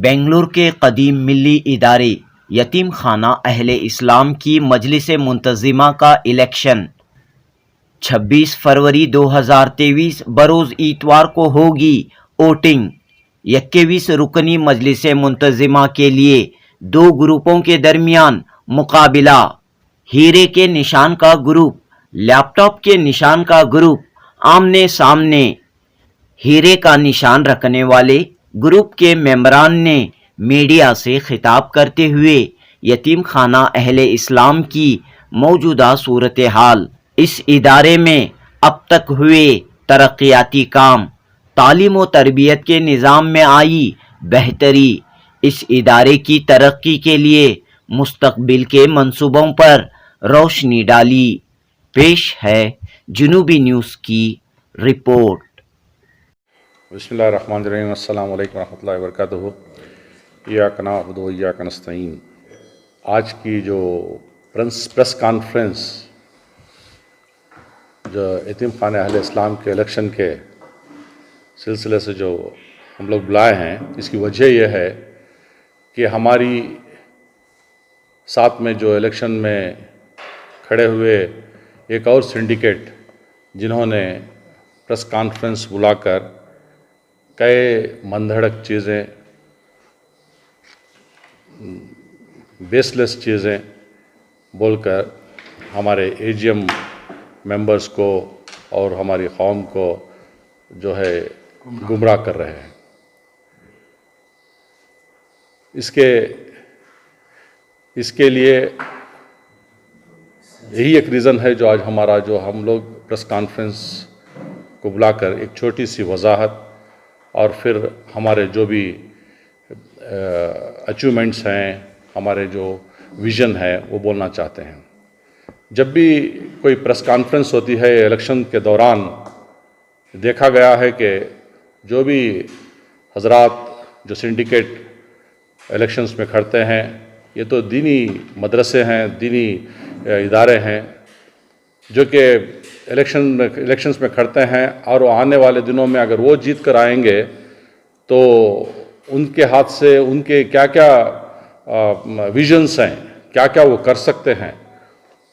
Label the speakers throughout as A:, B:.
A: बेंगलुरु के कदीम मिल्ली इदारे यतीम खाना अहले इस्लाम की मजलिस मुंतज़िमा का इलेक्शन 26 फरवरी 2023 बरोज़ इतवार को होगी वोटिंग। 21 रुकनी मजलिस मुंतज़िमा के लिए दो ग्रुपों के दरमियान मुकाबिला। हीरे के निशान का ग्रुप, लैपटॉप के निशान का ग्रुप आमने सामने। हीरे का निशान रखने वाले ग्रुप के मेंबरान ने मीडिया से खिताब करते हुए यतीम खाना अहले इस्लाम की मौजूदा सूरत हाल, इस इदारे में अब तक हुए तरक्याती काम, तालीम व तरबियत के निज़ाम में आई बेहतरी, इस इदारे की तरक्की के लिए मुस्तकबिल के मंसूबों पर रोशनी डाली। पेश है जुनूबी न्यूज़ की रिपोर्ट।
B: बिस्मिल्लाहिर्रहमानिर्रहीम। अस्सलामु अलैकुम रहमतुल्लाहि व बरकातुहू। इय्याका नअबुदु व इय्याका नस्तईन। आज की जो प्रेस कॉन्फ्रेंस जो यतीम खाने अहले इस्लाम के इलेक्शन के सिलसिले से जो हम लोग बुलाए हैं, इसकी वजह यह है कि हमारी साथ में जो इलेक्शन में खड़े हुए एक और सिंडिकेट जिन्होंने प्रेस कॉन्फ्रेंस बुलाकर कई मनधड़क चीज़ें, बेसलेस चीज़ें बोलकर हमारे एजीएम मेंबर्स को और हमारी कौम को जो है गुमराह कर रहे हैं। इसके लिए यही एक रीज़न है जो आज हम लोग प्रेस कॉन्फ्रेंस को बुलाकर एक छोटी सी वजाहत और फिर हमारे जो भी अचीवमेंट्स हैं, हमारे जो विज़न है वो बोलना चाहते हैं। जब भी कोई प्रेस कॉन्फ्रेंस होती है इलेक्शन के दौरान, देखा गया है कि जो भी हजरात जो सिंडिकेट इलेक्शंस में खड़ते हैं, ये तो दीनी मदरसे हैं, दीनी इदारे हैं जो कि इलेक्शंस में खड़ते हैं, और आने वाले दिनों में अगर वो जीत कर आएंगे तो उनके हाथ से उनके क्या क्या विजन्स हैं, क्या क्या वो कर सकते हैं,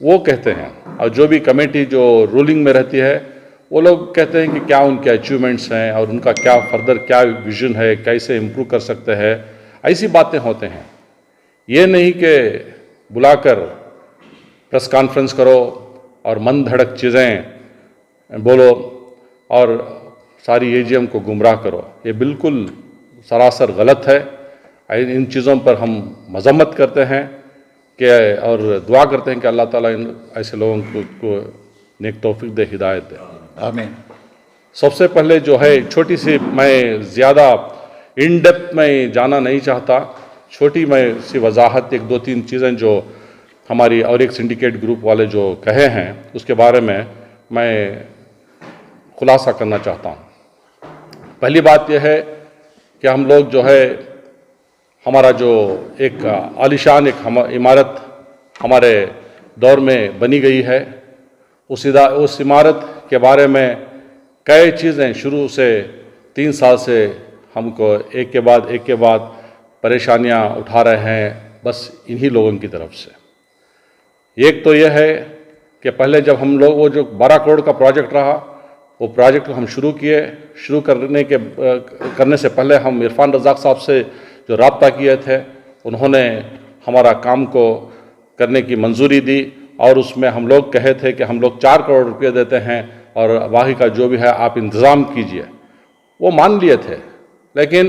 B: वो कहते हैं। और जो भी कमेटी जो रूलिंग में रहती है, वो लोग कहते हैं कि क्या उनके अचीवमेंट्स हैं और उनका क्या फर्दर क्या विजन है, कैसे इम्प्रूव कर सकते हैं, ऐसी बातें होते हैं। ये नहीं कि बुलाकर प्रेस कॉन्फ्रेंस करो और मन धड़क चीज़ें बोलो और सारी एजीएम को गुमराह करो। ये बिल्कुल सरासर गलत है। इन चीज़ों पर हम मजम्मत करते हैं कि और दुआ करते हैं कि अल्लाह ताला इन ऐसे लोगों को नेक तौफीक दे, हिदायत दे।
C: आमीन।
B: सबसे पहले जो है छोटी सी, मैं ज़्यादा इन डेप्थ में जाना नहीं चाहता, छोटी मैं सी वजाहत, एक दो तीन चीज़ें जो हमारी और एक सिंडिकेट ग्रुप वाले जो कहे हैं उसके बारे में मैं खुलासा करना चाहता हूँ। पहली बात यह है कि हम लोग जो है, हमारा जो एक आलीशान एक इमारत हमारे दौर में बनी गई है, उस इमारत के बारे में कई चीज़ें शुरू से 3 साल से हमको एक के बाद परेशानियां उठा रहे हैं, बस इन्हीं लोगों की तरफ से। एक तो यह है कि पहले जब हम लोग वो जो 12 करोड़ का प्रोजेक्ट रहा, वो प्रोजेक्ट को हम शुरू करने से पहले हम इरफान रज़ाक साहब से जो राब्ता किए थे, उन्होंने हमारा काम को करने की मंजूरी दी और उसमें हम लोग कहे थे कि हम लोग 4 करोड़ रुपये देते हैं और बाकी का जो भी है आप इंतज़ाम कीजिए। वो मान लिए थे, लेकिन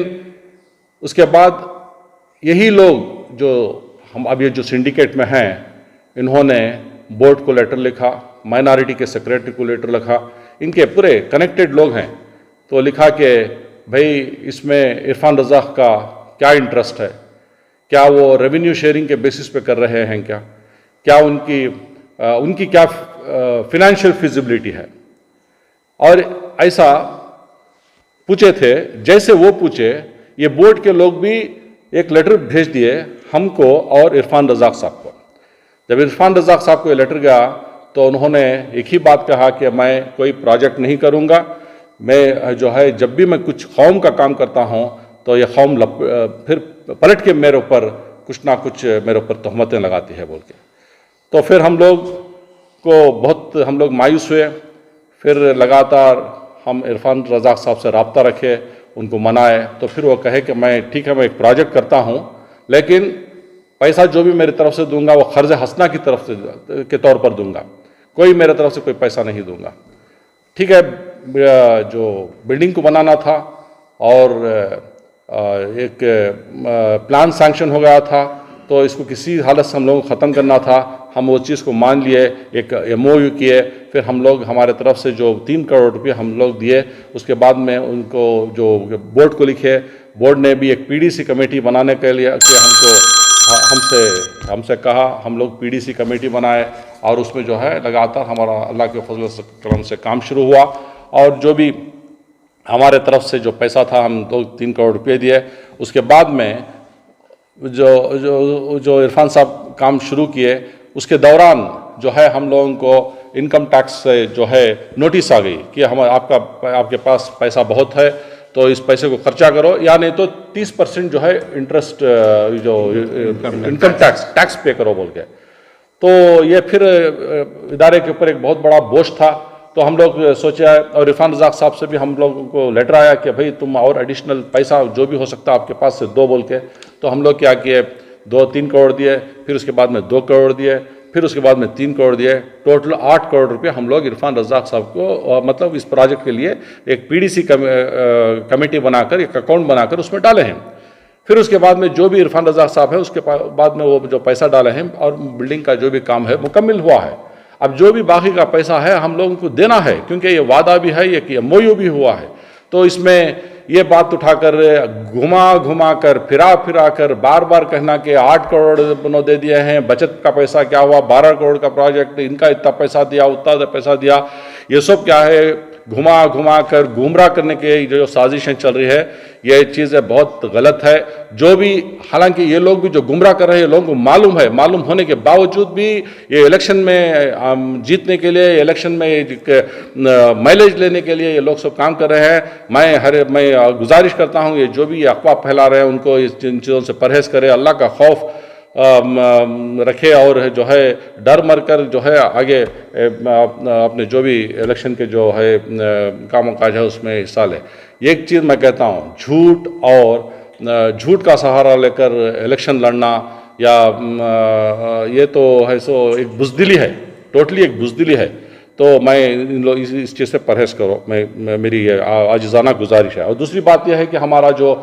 B: उसके बाद यही लोग जो हम अब ये जो सिंडिकेट में हैं, इन्होंने बोर्ड को लेटर लिखा, माइनॉरिटी के सेक्रेटरी को लेटर लिखा, इनके पूरे कनेक्टेड लोग हैं, तो लिखा कि भाई इसमें इरफान रज़ाक का क्या इंटरेस्ट है, क्या वो रेवेन्यू शेयरिंग के बेसिस पे कर रहे हैं, क्या उनकी क्या फिनेंशियल फिजिबिलिटी है। और ऐसा पूछे थे, जैसे वो पूछे ये बोर्ड के लोग भी एक लेटर भेज दिए हमको और इरफान रज़ाक साहब को। जब इरफान रज़ाक साहब को ये लेटर गया तो उन्होंने एक ही बात कहा कि मैं कोई प्रोजेक्ट नहीं करूंगा, मैं जो है जब भी मैं कुछ कौम का काम करता हूं तो ये कौम फिर पलट के मेरे ऊपर कुछ ना कुछ मेरे ऊपर तहमतें लगाती है बोल के। तो फिर हम लोग मायूस हुए। फिर लगातार हम इरफान रज़ाक साहब से रब्ता रखे, उनको मनाए। तो फिर वो कहे कि ठीक है मैं एक प्रोजेक्ट करता हूँ, लेकिन पैसा जो भी मेरी तरफ से दूंगा वो क़र्ज़ हसना की तरफ से के तौर पर दूंगा, कोई मेरे तरफ से कोई पैसा नहीं दूंगा। ठीक है, जो बिल्डिंग को बनाना था और एक प्लान सैंक्शन हो गया था, तो इसको किसी हालत से हम लोगों को ख़त्म करना था। हम वो चीज़ को मान लिए, एक MOU किए। फिर हम लोग हमारे तरफ से जो 3 करोड़ रुपये हम लोग दिए, उसके बाद में उनको जो बोर्ड को लिखे, बोर्ड ने भी एक PDC कमेटी बनाने के लिए कि हमसे कहा, हम लोग PDC कमेटी बनाए और उसमें जो है लगातार हमारा अल्लाह के फजल से करम से काम शुरू हुआ। और जो भी हमारे तरफ से जो पैसा था हम 2-3 करोड़ रुपये दिए। उसके बाद में जो इरफान साहब काम शुरू किए, उसके दौरान जो है हम लोगों को इनकम टैक्स से जो है नोटिस आ गई कि आपके पास पैसा बहुत है, तो इस पैसे को खर्चा करो, या नहीं तो 30% जो है इंटरेस्ट जो इनकम टैक्स पे करो बोल के। तो ये फिर इदारे के ऊपर एक बहुत बड़ा बोझ था। तो हम लोग सोचा, और इरफान रज़ाक साहब से भी हम लोगों को लेटर आया कि भाई तुम और एडिशनल पैसा जो भी हो सकता है आपके पास से दो बोल के। तो हम लोग क्या किए, 2-3 करोड़ दिए, फिर उसके बाद में 2 करोड़ दिए, फिर उसके बाद में 3 करोड़ दिए। टोटल 8 करोड़ रुपये हम लोग इरफान रज़ाक साहब को मतलब इस प्रोजेक्ट के लिए एक PDC कमेटी बनाकर, एक अकाउंट बनाकर उसमें डाले हैं। फिर उसके बाद में जो भी इरफान रज़ाक साहब है, उसके बाद में वो जो पैसा डाले हैं और बिल्डिंग का जो भी काम है मुकम्मल हुआ है। अब जो भी बाकी का पैसा है हम लोगों को देना है, क्योंकि ये वादा भी है, ये MOU भी हुआ है। तो इसमें ये बात उठाकर घुमा कर फिरा कर बार बार कहना कि 8 करोड़ दे दिए हैं, बचत का पैसा क्या हुआ, 12 करोड़ का प्रोजेक्ट, इनका इतना पैसा दिया, उतना पैसा दिया, ये सब क्या है, घुमा कर गुमराह करने के जो साजिशें चल रही है, ये चीज़ें बहुत गलत है। जो भी, हालांकि ये लोग भी जो गुमराह कर रहे हैं, लोगों को मालूम होने के बावजूद भी ये इलेक्शन में जीतने के लिए, इलेक्शन में माइलेज लेने के लिए ये लोग सब काम कर रहे हैं। मैं गुजारिश करता हूँ, ये जो भी ये अफवाह फैला रहे हैं उनको इन चीज़ों से परहेज़ करें, अल्लाह का खौफ रखे और जो है डर मर कर जो है आगे अपने जो भी इलेक्शन के जो है कामों काज है उसमें हिस्सा ले। एक चीज़ मैं कहता हूँ, झूठ का सहारा लेकर इलेक्शन लड़ना या ये तो है सो एक बुज़दिली है, टोटली एक बुज़दिली है। तो मैं इन लोग इस चीज़ से परहेज़ करो, मेरी आजिज़ाना गुजारिश है। और दूसरी बात यह है कि हमारा जो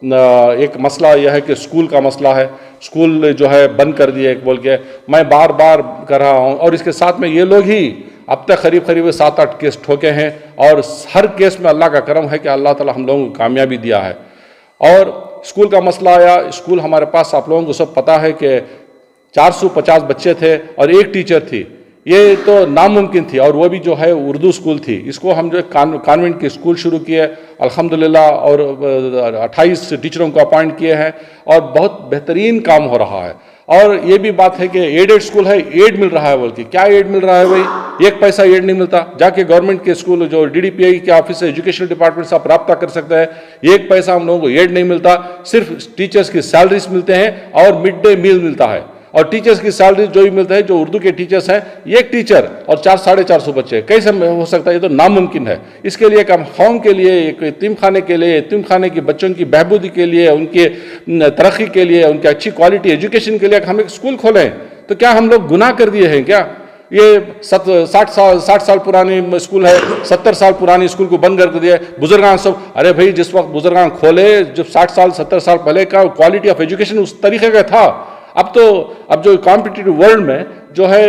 B: एक मसला यह है कि स्कूल का मसला है, स्कूल जो है बंद कर दिए बोल के मैं बार बार कर रहा हूँ। और इसके साथ में ये लोग ही अब तक करीब 7-8 केस ठोके हैं, और हर केस में अल्लाह का करम है कि अल्लाह ताला हम लोगों को कामयाबी दिया है। और स्कूल का मसला आया, स्कूल हमारे पास आप लोगों को सब पता है कि 450 बच्चे थे और एक टीचर थी। ये तो नामुमकिन थी, और वो भी जो है उर्दू स्कूल थी। इसको हम जो कॉन्वेंट के स्कूल शुरू किए अल्हम्दुलिल्लाह, और 28 टीचरों को अपॉइंट किए हैं और बहुत बेहतरीन काम हो रहा है। और ये भी बात है कि एडेड स्कूल है, एड मिल रहा है बोल के। क्या एड मिल रहा है भाई? एक पैसा एड नहीं मिलता। जाके गवर्नमेंट के स्कूल जो DDPI के ऑफिस है, एजुकेशन डिपार्टमेंट से आप रब्ता कर सकते हैं, एक पैसा हम लोगों को एड नहीं मिलता। सिर्फ टीचर्स की सैलरीज मिलते हैं और मिड डे मील मिलता है। और टीचर्स की सैलरी जो भी मिलता है, जो उर्दू के टीचर्स हैं, एक टीचर और 400-450 बच्चे, कैसे हो सकता है? ये तो नामुमकिन है। इसके लिए हम कौम के लिए, एक यतीम खाने के लिए, यतीम खाने की बच्चों की बहबूदी के लिए, उनके तरक्की के लिए, उनकी अच्छी क्वालिटी एजुकेशन के लिए हम एक स्कूल खोलें। तो क्या हम लोग गुनाह कर दिए हैं क्या? ये 60 साल पुरानी स्कूल है, 70 साल पुरानी स्कूल को बंद कर दिया। बुजुर्गान सब, अरे भाई जिस वक्त बुजुर्गान खोले, जब 60 साल 70 साल पहले का क्वालिटी ऑफ एजुकेशन उस तरीके का था। अब जो कॉम्पिटिटिव वर्ल्ड में जो है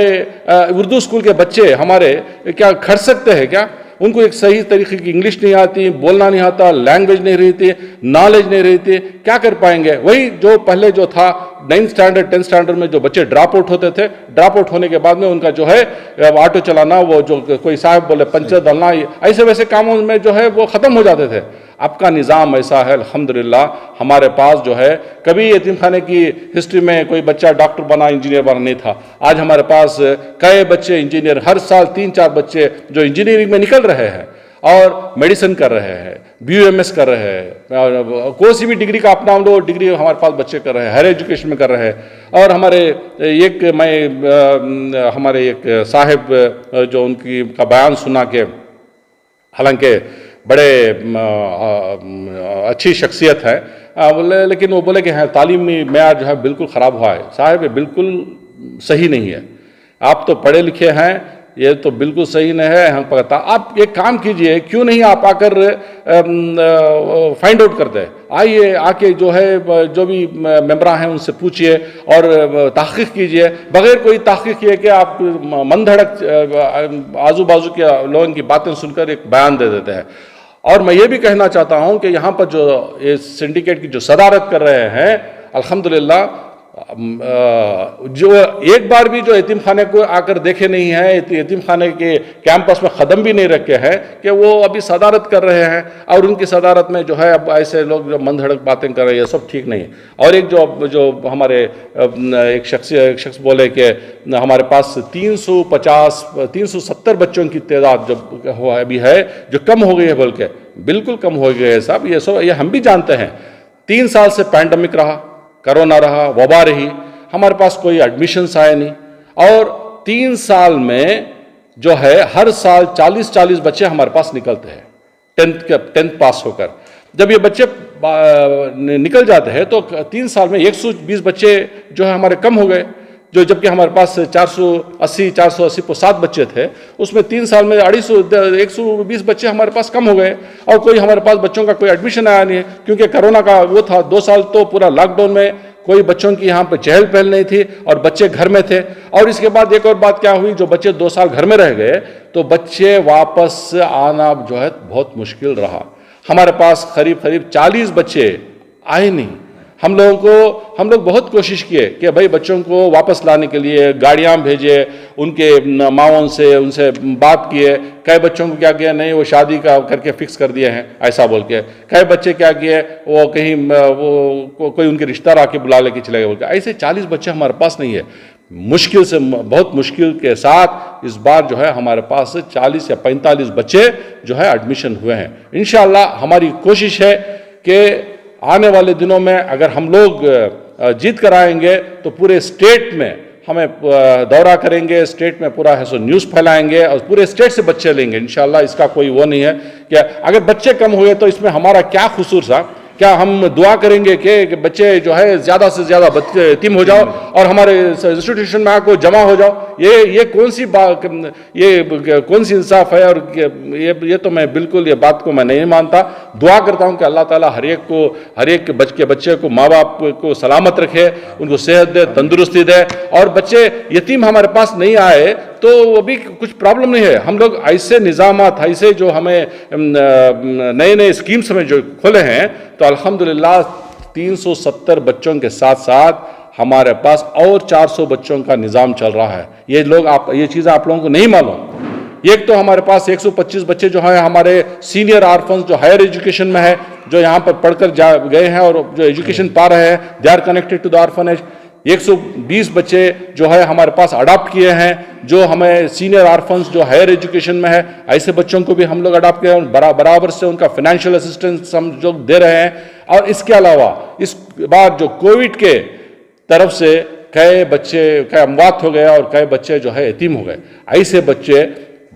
B: उर्दू स्कूल के बच्चे हमारे क्या खर्च सकते हैं क्या? उनको एक सही तरीके की इंग्लिश नहीं आती, बोलना नहीं आता, लैंग्वेज नहीं रहती, नॉलेज नहीं रहती, क्या कर पाएंगे? वही जो पहले जो था 9th स्टैंडर्ड 10th स्टैंडर्ड में जो बच्चे ड्रॉप आउट होते थे, ड्रॉप आउट होने के बाद में उनका जो है ऑटो चलाना, वो जो कोई साहब बोले पंचर डालना, ऐसे वैसे कामों में जो है वो ख़त्म हो जाते थे। आपका निज़ाम ऐसा है अल्हम्दुलिल्लाह, हमारे पास जो है कभी यतीम खाने की हिस्ट्री में कोई बच्चा डॉक्टर बना, इंजीनियर बना नहीं था। आज हमारे पास कई बच्चे इंजीनियर, हर साल 3-4 बच्चे जो इंजीनियरिंग में निकल रहे हैं। और मेडिसिन कर रहे हैं, BUMS कर रहे हैं, और कोई भी डिग्री का अपना हम लोग डिग्री हमारे पास बच्चे कर रहे हैं, हायर एजुकेशन में कर रहे हैं। और हमारे एक साहिब जो उनकी का बयान सुना के, हालांकि बड़े अच्छी शख्सियत है, बोले, लेकिन वो बोले कि हाँ तालीमी मेयार जो है बिल्कुल ख़राब हुआ है। साहब ये बिल्कुल सही नहीं है, आप तो पढ़े लिखे हैं, ये तो बिल्कुल सही नहीं है, हम पता। आप एक काम कीजिए, क्यों नहीं आप आकर फाइंड आउट करते हैं, आइए आके जो है जो भी मेंबरा हैं उनसे पूछिए और तहकीक कीजिए, बगैर कोई तहकीक किए कि आप मन धड़क आजू बाजू के लोगों की बातें सुनकर एक बयान दे देते हैं। और मैं ये भी कहना चाहता हूँ कि यहाँ पर जो ये सिंडिकेट की जो सदारत कर रहे हैं, अल्हम्दुलिल्लाह, जो एक बार भी जो यतीम खाने को आकर देखे नहीं है, यतीम खाने के कैंपस में कदम भी नहीं रखे हैं, कि वो अभी सदारत कर रहे हैं। और उनकी सदारत में जो है अब ऐसे लोग जो मन धड़क बातें कर रहे हैं, सब ठीक नहीं है। और एक जो हमारे एक शख्स बोले कि हमारे पास 370 बच्चों की तादाद जो अभी है, जो कम हो गई है, बोल के बिल्कुल कम हो गई है साहब। ये हम भी जानते हैं, 3 साल से पैंडमिक रहा, कोरोना रहा, वबा रही, हमारे पास कोई एडमिशन्स आए नहीं। और 3 साल में जो है हर साल 40 बच्चे हमारे पास निकलते हैं 10th पास होकर। जब ये बच्चे निकल जाते हैं तो 3 साल में 120 बच्चे जो है हमारे कम हो गए, जो जबकि हमारे पास 480 को 7 बच्चे थे, उसमें 3 साल में 120 बच्चे हमारे पास कम हो गए। और कोई हमारे पास बच्चों का कोई एडमिशन आया नहीं है, क्योंकि कोरोना का वो था, 2 साल तो पूरा लॉकडाउन में कोई बच्चों की यहाँ पर चहल पहल नहीं थी और बच्चे घर में थे। और इसके बाद एक और बात क्या हुई, जो बच्चे 2 साल घर में रह गए तो बच्चे वापस आना जो है बहुत मुश्किल रहा। हमारे पास करीब 40 बच्चे आए नहीं। हम लोग बहुत कोशिश किए कि भाई बच्चों को वापस लाने के लिए गाड़ियां भेजे, उनके माओं से उनसे बात किए। कई बच्चों को क्या किया, नहीं वो शादी का करके फिक्स कर दिए हैं ऐसा बोल के। कई बच्चे क्या किए, वो कहीं कोई उनके रिश्तेदार आके बुला लेके चले गए बोल के। ऐसे 40 बच्चे हमारे पास नहीं है। मुश्किल से, बहुत मुश्किल के साथ इस बार जो है हमारे पास 40 या 45 बच्चे जो है एडमिशन हुए हैं। इंशाअल्लाह हमारी कोशिश है कि आने वाले दिनों में अगर हम लोग जीत कर आएंगे तो पूरे स्टेट में हमें दौरा करेंगे, स्टेट में पूरा है सो न्यूज़ फैलाएंगे और पूरे स्टेट से बच्चे लेंगे इंशाअल्लाह। इसका कोई वो नहीं है कि अगर बच्चे कम हुए तो इसमें हमारा क्या कसूर था। क्या हम दुआ करेंगे कि बच्चे जो है ज़्यादा से ज़्यादा बच्चे यतीम हो जाओ और हमारे इंस्टीट्यूशन में आकर जमा हो जाओ? ये कौन सी बात, ये कौन सी इंसाफ है? और ये तो मैं बिल्कुल ये बात को मैं नहीं मानता। दुआ करता हूँ कि अल्लाह ताला हर एक बच्चे को, माँ बाप को सलामत रखे, उनको सेहत दे, तंदुरुस्ती दे। और बच्चे यतीम हमारे पास नहीं आए तो अभी कुछ प्रॉब्लम नहीं है। हम लोग ऐसे निज़ामात, ऐसे जो हमें नए स्कीम्स हमें जो खोले हैं, तो अल्हम्दुलिल्लाह 370 बच्चों के साथ साथ हमारे पास और 400 बच्चों का निज़ाम चल रहा है। ये चीज़ें आप लोगों को नहीं मालूम। एक तो हमारे पास 125 बच्चे जो हैं हमारे सीनियर आर्फन्स जो हायर एजुकेशन में है, जो यहाँ पर पढ़कर गए हैं और जो एजुकेशन पा रहे हैं, they are connected to the orphanage. 120 बच्चे जो है हमारे पास अडॉप्ट किए हैं, जो हमें सीनियर आर्फन्स जो हायर एजुकेशन में है, ऐसे बच्चों को भी हम लोग अडॉप्ट किए हैं। बराबर से उनका फाइनेंशियल असिस्टेंस हम जो दे रहे हैं। और इसके अलावा इस बार जो कोविड के तरफ से कई अमवात हो गए और कई बच्चे जो है यतीम हो गए। ऐसे बच्चे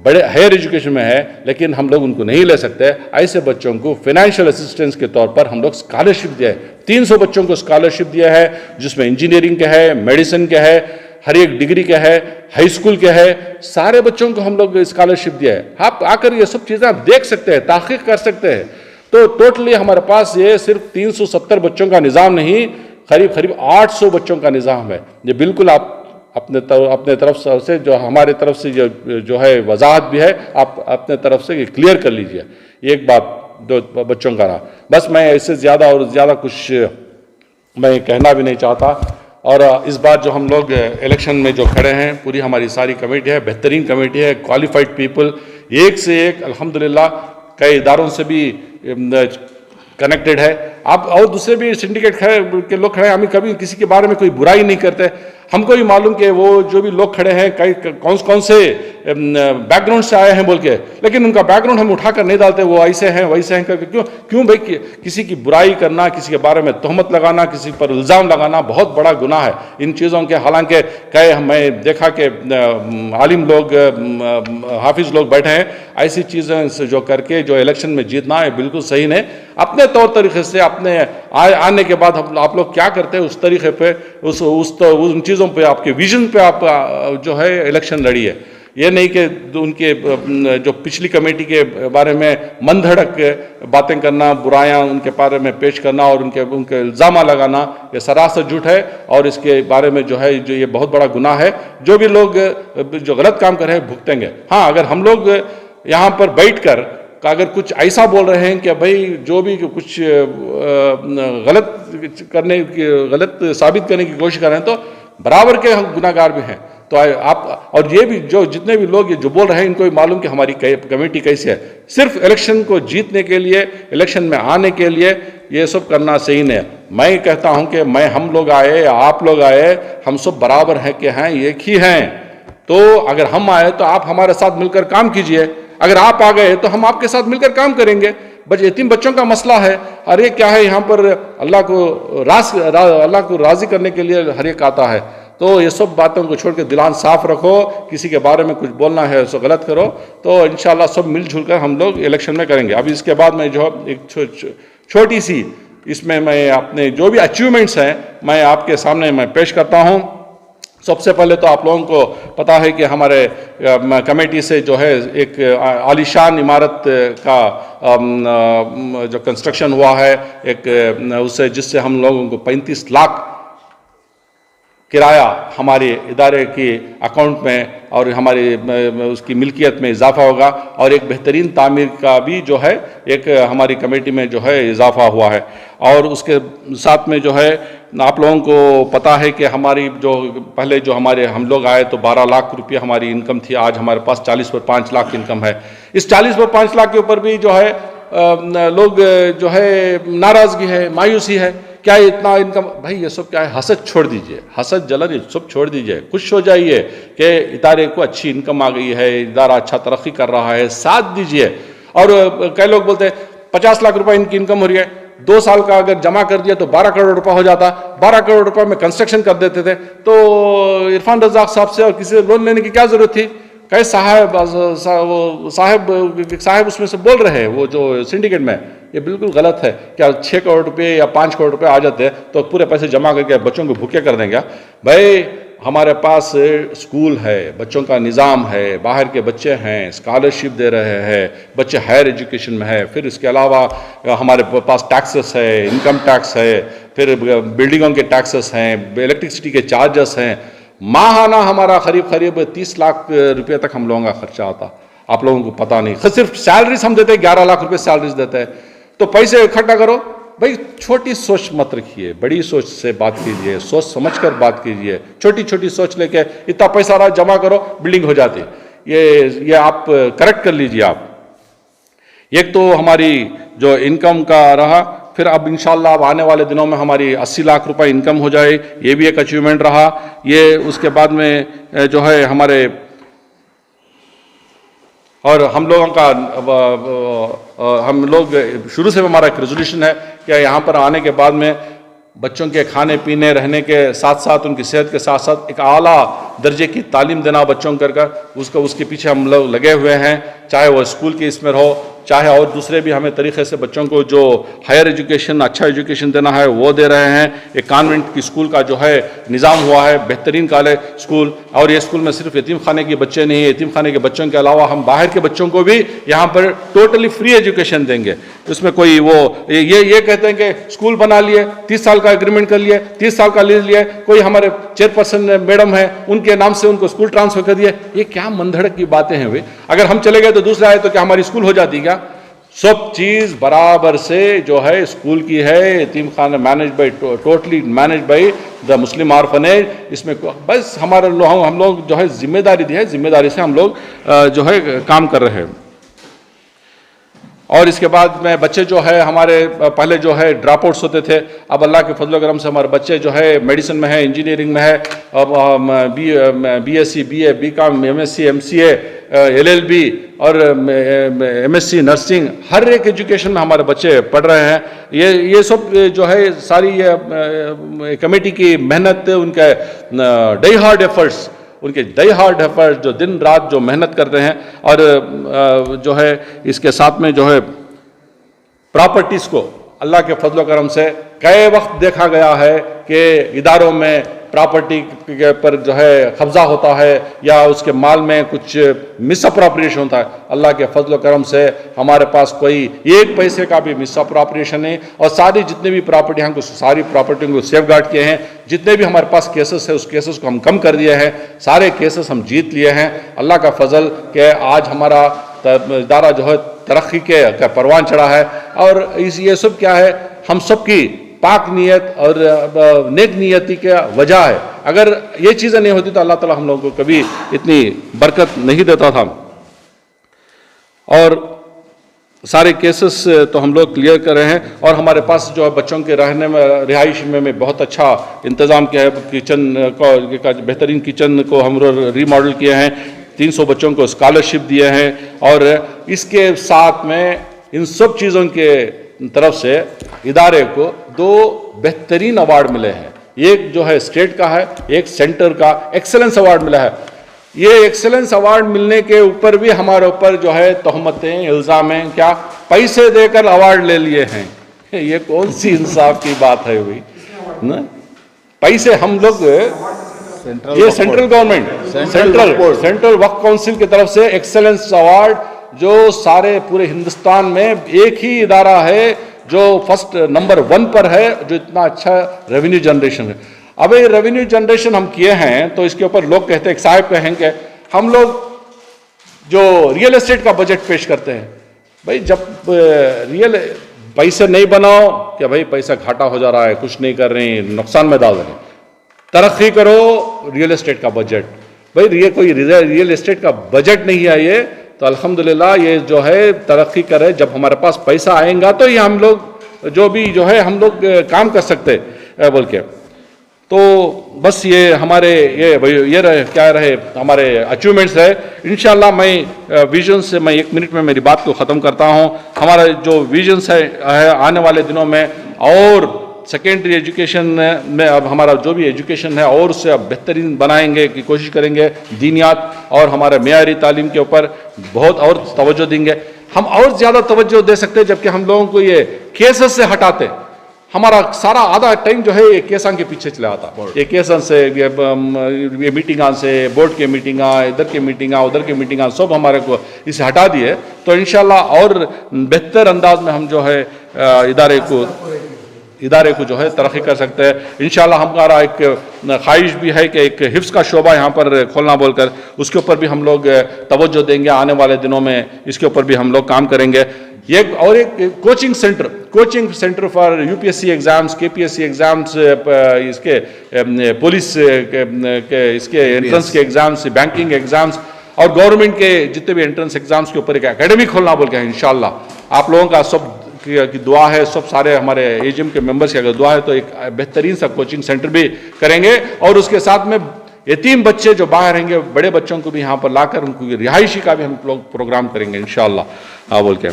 B: बड़े हायर एजुकेशन में है लेकिन हम लोग उनको नहीं ले सकते। ऐसे बच्चों को फाइनेंशियल असिस्टेंस के तौर पर हम लोग स्कॉलरशिप दिया है। 300 बच्चों को स्कॉलरशिप दिया है, जिसमें इंजीनियरिंग के है, मेडिसिन के है, हर एक डिग्री के है, हाई स्कूल के है, सारे बच्चों को हम लोग स्कॉलरशिप दिया है। आप आकर ये सब चीज़ें आप देख सकते हैं, तहकीक कर सकते हैं। तो टोटली हमारे पास ये सिर्फ 370 बच्चों का निज़ाम नहीं, करीब 800 बच्चों का निज़ाम है। ये बिल्कुल आप अपने तरफ से जो हमारे तरफ से जो है वजाहत भी है, आप अपने तरफ से क्लियर कर लीजिए। एक बात दो बच्चों का रहा, बस मैं इससे ज़्यादा और ज़्यादा कुछ मैं कहना भी नहीं चाहता। और इस बार जो हम लोग इलेक्शन में जो खड़े हैं, पूरी हमारी सारी कमेटी है, बेहतरीन कमेटी है, क्वालिफाइड पीपल, एक से एक अल्हम्दुलिल्लाह कई इदारों से भी कनेक्टेड है। आप और दूसरे भी सिंडिकेट के लोग खड़े हैं, हम कभी किसी के बारे में कोई बुराई नहीं करते। हमको ही मालूम कि वो जो भी लोग खड़े हैं कई कौन से बैकग्राउंड से आए हैं बोल के, लेकिन उनका बैकग्राउंड हम उठाकर नहीं डालते, वो ऐसे हैं वैसे हैं करके। क्यों भाई किसी की बुराई करना, किसी के बारे में तोहमत लगाना, किसी पर इल्ज़ाम लगाना बहुत बड़ा गुनाह है इन चीज़ों के। हालांकि कई मैं देखा कि आलिम लोग, हाफिज लोग बैठे हैं, ऐसी चीज़ें से जो करके जो इलेक्शन में जीतना है बिल्कुल सही नहीं। अपने तौर तरीके से अपने आने के बाद आप लोग क्या करते हैं उस तरीके पे, उन चीज़ों पे, आपके विजन पे आप जो है इलेक्शन लड़िए। ये नहीं कि उनके जो पिछली कमेटी के बारे में मन धड़क बातें करना, बुराइयां उनके बारे में पेश करना और उनके इल्ज़ाम लगाना, ये सरासर झूठ है और इसके बारे में जो है जो ये बहुत बड़ा गुनाह है। जो भी लोग जो गलत काम कर रहे हैं भुगतेंगे। हाँ, अगर हम लोग यहाँ पर बैठकर अगर कुछ ऐसा बोल रहे हैं कि भाई जो भी कुछ गलत साबित करने की कोशिश कर रहे हैं तो बराबर के हम गुनाहगार भी हैं। तो आप और ये भी जो जितने भी लोग ये जो बोल रहे हैं इनको भी मालूम कि हमारी कमेटी कैसी है। सिर्फ इलेक्शन को जीतने के लिए, इलेक्शन में आने के लिए ये सब करना सही नहीं है। मैं कहता हूं कि हम लोग आए या आप लोग आए, हम सब बराबर हैं कि हैं, एक ही हैं। तो अगर हम आए तो आप हमारे साथ मिलकर काम कीजिए, अगर आप आ गए तो हम आपके साथ मिलकर काम करेंगे। यतीम बच्चों का मसला है, हर एक क्या है यहाँ पर अल्लाह को राजी करने के लिए हर एक आता है। तो ये सब बातों को छोड़ के दिलान साफ रखो, किसी के बारे में कुछ बोलना है सो गलत करो, तो इंशाल्लाह सब मिलजुल कर हम लोग इलेक्शन में करेंगे। अभी इसके बाद मैं जो एक छोटी सी इसमें मैं अपने जो भी अचीवमेंट्स हैं मैं आपके सामने मैं पेश करता हूँ। सबसे पहले तो आप लोगों को पता है कि हमारे कमेटी से जो है एक आलीशान इमारत का जो कंस्ट्रक्शन हुआ है, एक उससे जिससे हम लोगों को 35 लाख किराया हमारे इदारे के अकाउंट में और हमारी उसकी मिल्कियत में इजाफा होगा, और एक बेहतरीन तामीर का भी जो है एक हमारी कमेटी में जो है इजाफा हुआ है। और उसके साथ में जो है आप लोगों को पता है कि हमारी जो पहले जो हम लोग आए तो 12 लाख रुपये हमारी इनकम थी, आज हमारे पास 40.5 लाख इनकम है। इस 40.5 लाख के ऊपर भी जो है लोग जो है नाराज़गी है, मायूसी है, क्या इतना इनकम। भाई ये सब क्या है, हसद छोड़ दीजिए, हसद जलन ये सब छोड़ दीजिए, खुश हो जाइए कि इदारे को अच्छी इनकम आ गई है, इदारा अच्छा तरक्की कर रहा है, साथ दीजिए। और कई लोग बोलते हैं 50 लाख रुपए इनकी इनकम हो रही है, 2 साल का अगर जमा कर दिया तो 12 करोड़ रुपए हो जाता, 12 करोड़ रुपए में कंस्ट्रक्शन कर देते थे। तो इरफान रज़ाक साहब से और किसी से लोन लेने की क्या जरूरत थी? कई साहब उसमें से बोल रहे हैं, वो जो सिंडिकेट में, ये बिल्कुल गलत है। क्या 6 करोड़ रुपए या 5 करोड़ रुपए आ जाते हैं तो पूरे पैसे जमा करके बच्चों को भूखे कर देंगे? भाई हमारे पास स्कूल है, बच्चों का निज़ाम है, बाहर के बच्चे हैं, स्कॉलरशिप दे रहे हैं, बच्चे हायर एजुकेशन में है, फिर इसके अलावा हमारे पास टैक्सेस है, इनकम टैक्स है, फिर बिल्डिंगों के टैक्सेस हैं, इलेक्ट्रिसिटी के चार्जेस हैं। माहाना हमारा करीब 30 लाख रुपये तक हम लोगों का खर्चा आता, आप लोगों को पता नहीं। सिर्फ सैलरीज हम देते हैं, 11 लाख रुपये सैलरीज देते हैं। तो पैसे इकट्ठा करो भाई, छोटी सोच मत रखिए, बड़ी सोच से बात कीजिए, सोच समझकर बात कीजिए। छोटी छोटी सोच लेके इतना पैसा रहा जमा करो, बिल्डिंग हो जाती। ये आप करेक्ट कर लीजिए। आप एक तो हमारी जो इनकम का रहा, फिर अब इंशाल्लाह अब आने वाले दिनों में हमारी 80 लाख रुपए इनकम हो जाए, ये भी एक अचीवमेंट रहा। ये उसके बाद में जो है हमारे और हम लोगों का हम लोग शुरू से हमारा एक रेजोल्यूशन है कि यहाँ पर आने के बाद में बच्चों के खाने पीने रहने के साथ साथ उनकी सेहत के साथ साथ एक आला दर्जे की तालीम देना बच्चों कर उसके पीछे हम लोग लगे हुए हैं। चाहे वो स्कूल के इसमें हो, चाहे और दूसरे भी हमें तरीके से बच्चों को जो हायर एजुकेशन, अच्छा एजुकेशन देना है वो दे रहे हैं। एक कॉन्वेंट की स्कूल का जो है निज़ाम हुआ है, बेहतरीन कॉलेज स्कूल। और ये स्कूल में सिर्फ यतीम खाने के बच्चे नहीं, यतीम खाने के बच्चों के अलावा हम बाहर के बच्चों को भी यहाँ पर टोटली फ्री एजुकेशन देंगे। उसमें कोई वो ये कहते हैं कि स्कूल बना लिए, 30 साल का एग्रीमेंट कर लिए, 30 साल का लीज लिए, कोई हमारे चेयरपर्सन मैडम है उनके नाम से उनको स्कूल ट्रांसफर कर दिया। ये क्या मंधड़क की बातें हैं भाई? अगर हम चले गए तो दूसरा आए तो क्या हमारी स्कूल हो जाती क्या? सब चीज बराबर से जो है स्कूल की है। यतीम खाना manage by totally manage by the Muslim orphanage. इसमें बस हमारे हम लोग जो है जिम्मेदारी दी है, जिम्मेदारी से हम लोग जो है काम कर रहे हैं। और इसके बाद में बच्चे जो है हमारे पहले जो है ड्रॉप आउट्स होते थे, अब अल्लाह के फजल करम से हमारे बच्चे जो है मेडिसिन में है, इंजीनियरिंग में है, अब BSc, BA, BCom, MSc, MCA, LLB और एमएससी नर्सिंग, हर एक एजुकेशन में हमारे बच्चे पढ़ रहे हैं। ये सब जो है सारी कमेटी की मेहनत, उनके डे हार्ड एफर्ट्स, जो दिन रात जो मेहनत करते हैं, और जो है इसके साथ में जो है प्रॉपर्टीज़ को अल्लाह के फजल करम से कई वक्त देखा गया है कि इदारों में प्रॉपर्टी के पर जो है कब्जा होता है या उसके माल में कुछ मिस अप्रोप्रिएशन होता है। अल्लाह के फजल करम से हमारे पास कोई एक पैसे का भी मिस अप्रोप्रिएशन नहीं, और सारी जितने भी प्रॉपर्टी हमको सारी प्रॉपर्टी को सेफ गार्ड किए हैं। जितने भी हमारे पास केसेस है उस केसेस को हम कम कर दिए हैं, सारे केसेस हम जीत लिए हैं। अल्लाह का फजल कि आज हमारा इदारा जो है तरक्की के परवान चढ़ा है। और ये सब क्या है, हम सब की पाक नीयत और नेक नीयती की वजह है। अगर ये चीज़ें नहीं होती तो अल्लाह ताला हम लोगों को कभी इतनी बरकत नहीं देता था। और सारे केसेस तो हम लोग क्लियर कर रहे हैं, और हमारे पास जो है बच्चों के रहने में, रिहाइश में बहुत अच्छा इंतज़ाम किया है। किचन का बेहतरीन किचन को हम रीमॉडल किए हैं, 300 बच्चों को स्कॉलरशिप दिए हैं, और इसके साथ में इन सब चीज़ों के तरफ से इदारे को 2 बेहतरीन अवार्ड मिले हैं। एक जो है स्टेट का है, एक सेंटर का एक्सेलेंस अवार्ड मिला है। ये एक्सेलेंस अवार्ड मिलने के ऊपर भी हमारे ऊपर जो है तहमतें, इल्ज़ामें, क्या पैसे देकर अवार्ड ले लिए हैं। ये कौन सी इंसाफ की बात है भाई ना? पैसे हम लोग, ये सेंट्रल गवर्नमेंट, सेंट्रल वक्फ काउंसिल की तरफ से एक्सेलेंस अवार्ड, जो सारे पूरे हिंदुस्तान में एक ही इदारा है जो फर्स्ट नंबर 1 पर है, जो इतना अच्छा रेवेन्यू जनरेशन है। अब ये रेवेन्यू जनरेशन हम किए हैं तो इसके ऊपर लोग कहते हैं, साहब कहेंगे हम लोग जो रियल एस्टेट का बजट पेश करते हैं, भाई जब रियल पैसे नहीं बनाओ क्या भाई, पैसा घाटा हो जा रहा है, कुछ नहीं कर रहे हैं, नुकसान में डाल रहे हैं। तरक्की करो, रियल एस्टेट का बजट, भाई ये कोई रियल एस्टेट का बजट नहीं है ये तो अल्हम्दुलिल्लाह ये जो है तरक्की करे। जब हमारे पास पैसा आएगा तो ये हम लोग जो भी जो है हम लोग काम कर सकते बोल के। तो बस ये हमारे ये रहे, क्या रहे हमारे अचीवमेंट्स रहे। इंशाल्लाह मैं विजन से, मैं 1 मिनट में मेरी बात को ख़त्म करता हूँ। हमारा जो विजन्स है आने वाले दिनों में, और सेकेंडरी एजुकेशन में अब हमारा जो भी एजुकेशन है और उससे अब बेहतरीन बनाएंगे की कोशिश करेंगे। दीनियात और हमारे मेयारी तालीम के ऊपर बहुत और तवज्जो देंगे। हम और ज़्यादा तवज्जो दे सकते हैं जबकि हम लोगों को ये केसेस से हटाते। हमारा सारा आधा टाइम जो है ये केसन के पीछे चला आता, ये केसन से, ये मीटिंगां से, बोर्ड के मीटिंगां, इधर के मीटिंगां, उधर के मीटिंगां, सब हमारे को इसे हटा दिए तो इंशाल्लाह और बेहतर अंदाज में हम जो है इदारे को जो है तरक्की कर सकते हैं। इंशाल्लाह हमारा एक ख्वाहिश भी है कि एक हिफ्ज़ का शोबा यहाँ पर खोलना बोलकर, उसके ऊपर भी हम लोग तवज्जो देंगे। आने वाले दिनों में इसके ऊपर भी हम लोग काम करेंगे। एक coaching centre for UPSC exams, KPSC exams, इसके पुलिस के इसके एंट्रेंस के एग्जाम्स, बैंकिंग एग्जाम्स और गवर्नमेंट के जितने भी एंट्रेंस एग्जाम्स के ऊपर एक एकेडमी खोलना बोल के इंशाल्लाह। आप लोगों का सब की दुआ है, सब सारे हमारे एजीएम के मेंबर्स की अगर दुआ है तो एक बेहतरीन सा कोचिंग सेंटर भी करेंगे। और उसके साथ में यतीम बच्चे जो बाहर रहेंगे, बड़े बच्चों को भी यहाँ पर लाकर उनको रिहायशी का भी हम लोग प्रोग्राम करेंगे इंशाल्लाह बोल के।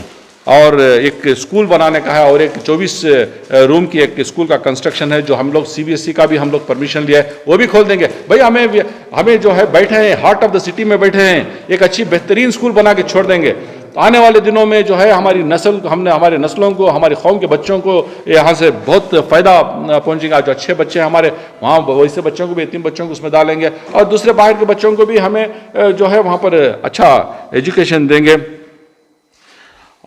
B: और एक स्कूल बनाने का है, और एक 24 रूम की एक स्कूल का कंस्ट्रक्शन है जो हम लोग सीबीएसई का भी हम लोग परमिशन लिया है, वो भी खोल देंगे। भाई हमें जो है बैठे हैं हार्ट ऑफ द सिटी में बैठे हैं, एक अच्छी बेहतरीन स्कूल बना के छोड़ देंगे तो आने वाले दिनों में जो है हमारी हमारे नस्लों को, हमारी कौम के बच्चों को यहाँ से बहुत फ़ायदा पहुँचेगा। जो अच्छे बच्चे हैं हमारे वहाँ, वैसे बच्चों को भी, यतीम बच्चों को उसमें डालेंगे, और दूसरे बाहर के बच्चों को भी हमें जो है वहाँ पर अच्छा एजुकेशन देंगे।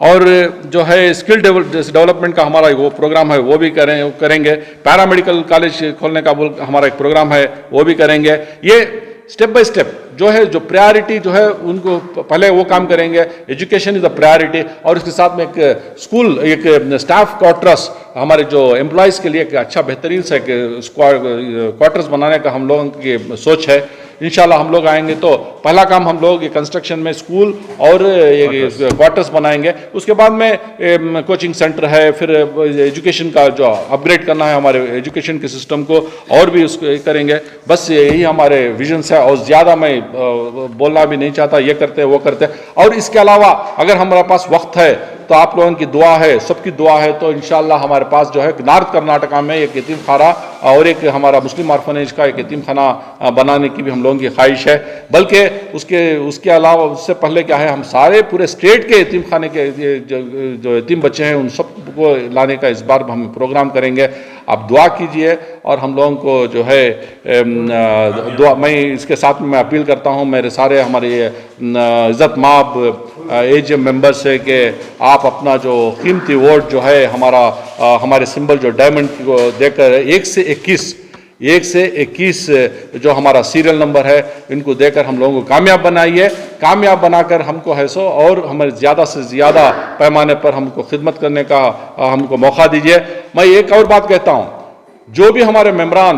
B: और जो है स्किल डेवलपमेंट का हमारा वो प्रोग्राम है वो भी करेंगे। पैरामेडिकल कॉलेज खोलने का हमारा एक प्रोग्राम है वो भी करेंगे। ये स्टेप बाय स्टेप जो है, जो प्रायोरिटी जो है उनको पहले वो काम करेंगे। एजुकेशन इज द प्रायोरिटी, और उसके साथ में एक स्कूल, एक स्टाफ क्वार्टर्स, हमारे जो एम्प्लॉयज़ के लिए एक अच्छा बेहतरीन सा क्वार्टर्स बनाने का हम लोगों की सोच है। इंशाल्लाह हम लोग आएंगे तो पहला काम हम लोग ये कंस्ट्रक्शन में स्कूल और क्वार्टर्स बनाएंगे। उसके बाद में कोचिंग सेंटर है, फिर एजुकेशन का जो अपग्रेड करना है हमारे एजुकेशन के सिस्टम को और भी उसको करेंगे। बस यही हमारे विजन्स है और ज़्यादा मैं बोलना भी नहीं चाहता, ये करते वो करते। और इसके अलावा अगर हमारे पास वक्त है तो आप लोगों की दुआ है, सबकी दुआ है, तो इंशाल्लाह हमारे पास जो है नॉर्थ कर्नाटका में एक यतीम खाना और एक हमारा मुस्लिम ऑर्फनेज का एक यतीम खाना बनाने की भी हम लोगों की ख्वाहिश है। बल्कि उसके अलावा उससे पहले क्या है, हम सारे पूरे स्टेट के यतीम खाने के जो यतीम बच्चे हैं उन सबको लाने का इस बार हम प्रोग्राम करेंगे। आप दुआ कीजिए और हम लोगों को जो है दुआ, मैं इसके साथ में मैं अपील करता हूँ मेरे सारे हमारे इज़्ज़त माब एजीएम मेंबर्स से कि आप अपना जो कीमती वोट जो है हमारे सिंबल जो डायमंड को देकर 1 से 21 जो हमारा सीरियल नंबर है इनको देकर हम लोगों को कामयाब बनाइए। कामयाब बनाकर हमको है सो और हमारे ज़्यादा से ज़्यादा पैमाने पर हमको खिदमत करने का हमको मौका दीजिए। मैं एक और बात कहता हूँ, जो भी हमारे मेंबरान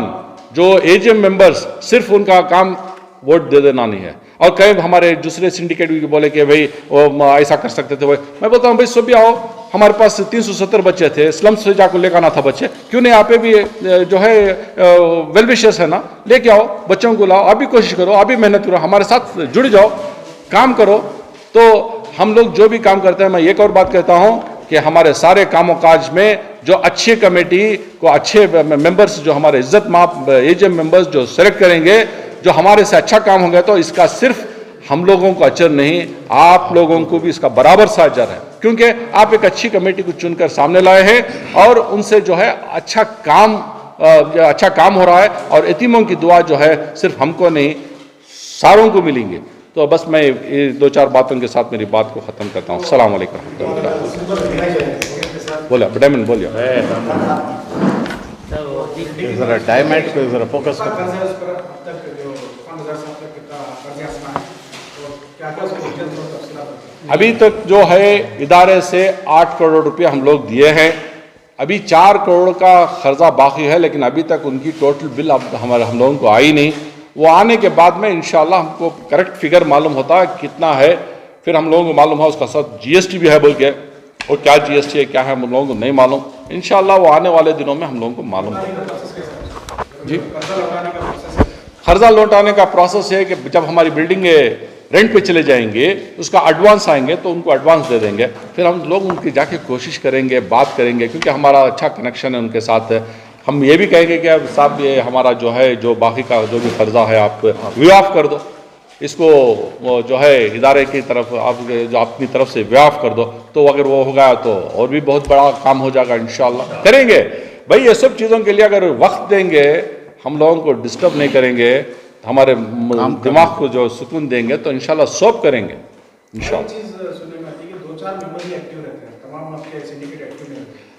B: जो एजीएम मेंबर्स सिर्फ उनका काम वोट दे देना नहीं है। और कई हमारे दूसरे सिंडिकेट भी बोले कि भाई वो ऐसा कर सकते थे, भाई मैं बोलता हूँ भाई सब भी आओ, हमारे पास 370 बच्चे थे, स्लम्स से जाकर लेकर आना था बच्चे, क्यों नहीं आप भी जो है वेल विशर्स है ना, लेके आओ बच्चों को लाओ, आप भी कोशिश करो, आप भी मेहनत करो, हमारे साथ जुड़ जाओ, काम करो। तो हम लोग जो भी काम करते हैं, मैं एक और बात कहता हूँ कि हमारे सारे कामों काज में जो अच्छी कमेटी को अच्छे मेंबर्स जो हमारे इज्जत माप एजीएम मेंबर्स जो सेलेक्ट करेंगे, जो हमारे से अच्छा काम होगा, तो इसका सिर्फ हम लोगों को अजर नहीं, आप लोगों को भी इसका बराबर सा अजर है, क्योंकि आप एक अच्छी कमेटी को चुनकर सामने लाए हैं और उनसे जो है अच्छा काम हो रहा है और यतीमों की दुआ जो है सिर्फ हमको नहीं सारों को मिलेंगे। तो बस मैं ये 2-4 बातों के साथ मेरी बात को ख़त्म करता हूँ। अस्सलाम वालेकुम। बोलिए डायमंड, बोलिए
C: जरा डायमंड को जरा फोकस कर।
B: अभी तक जो है इदारे से 8 करोड़ रुपये हम लोग दिए हैं, अभी 4 करोड़ का खर्चा बाकी है, लेकिन अभी तक उनकी टोटल बिल अब हम लोगों को आई नहीं। वो आने के बाद में इंशाल्लाह हमको करेक्ट फिगर मालूम होता है कितना है, फिर हम लोगों को मालूम है, उसका साथ जीएसटी भी है बोल के, और क्या जीएसटी है क्या है हम लोगों को नहीं मालूम। इंशाल्लाह वो आने वाले दिनों में हम लोगों को मालूम होगा। जी, कर्जा लौटाने का प्रोसेस है कि जब हमारी बिल्डिंग रेंट पे चले जाएंगे, उसका एडवांस आएंगे तो उनको एडवांस दे देंगे, फिर हम लोग उनकी जाके कोशिश करेंगे, बात करेंगे, क्योंकि हमारा अच्छा कनेक्शन है उनके साथ। हम ये भी कहेंगे कि अब साहब ये हमारा जो है जो बाकी का जो भी कर्जा है आप विवाफ कर दो, इसको जो है इदारे की तरफ आप जो अपनी तरफ से विवाफ कर दो, तो अगर वो होगा तो और भी बहुत बड़ा काम हो जाएगा। इंशाल्लाह करेंगे भाई, ये सब चीज़ों के लिए अगर वक्त देंगे, हम लोगों को डिस्टर्ब नहीं करेंगे, हमारे दिमाग को जो सुकून देंगे, तो इंशाल्लाह सब करेंगे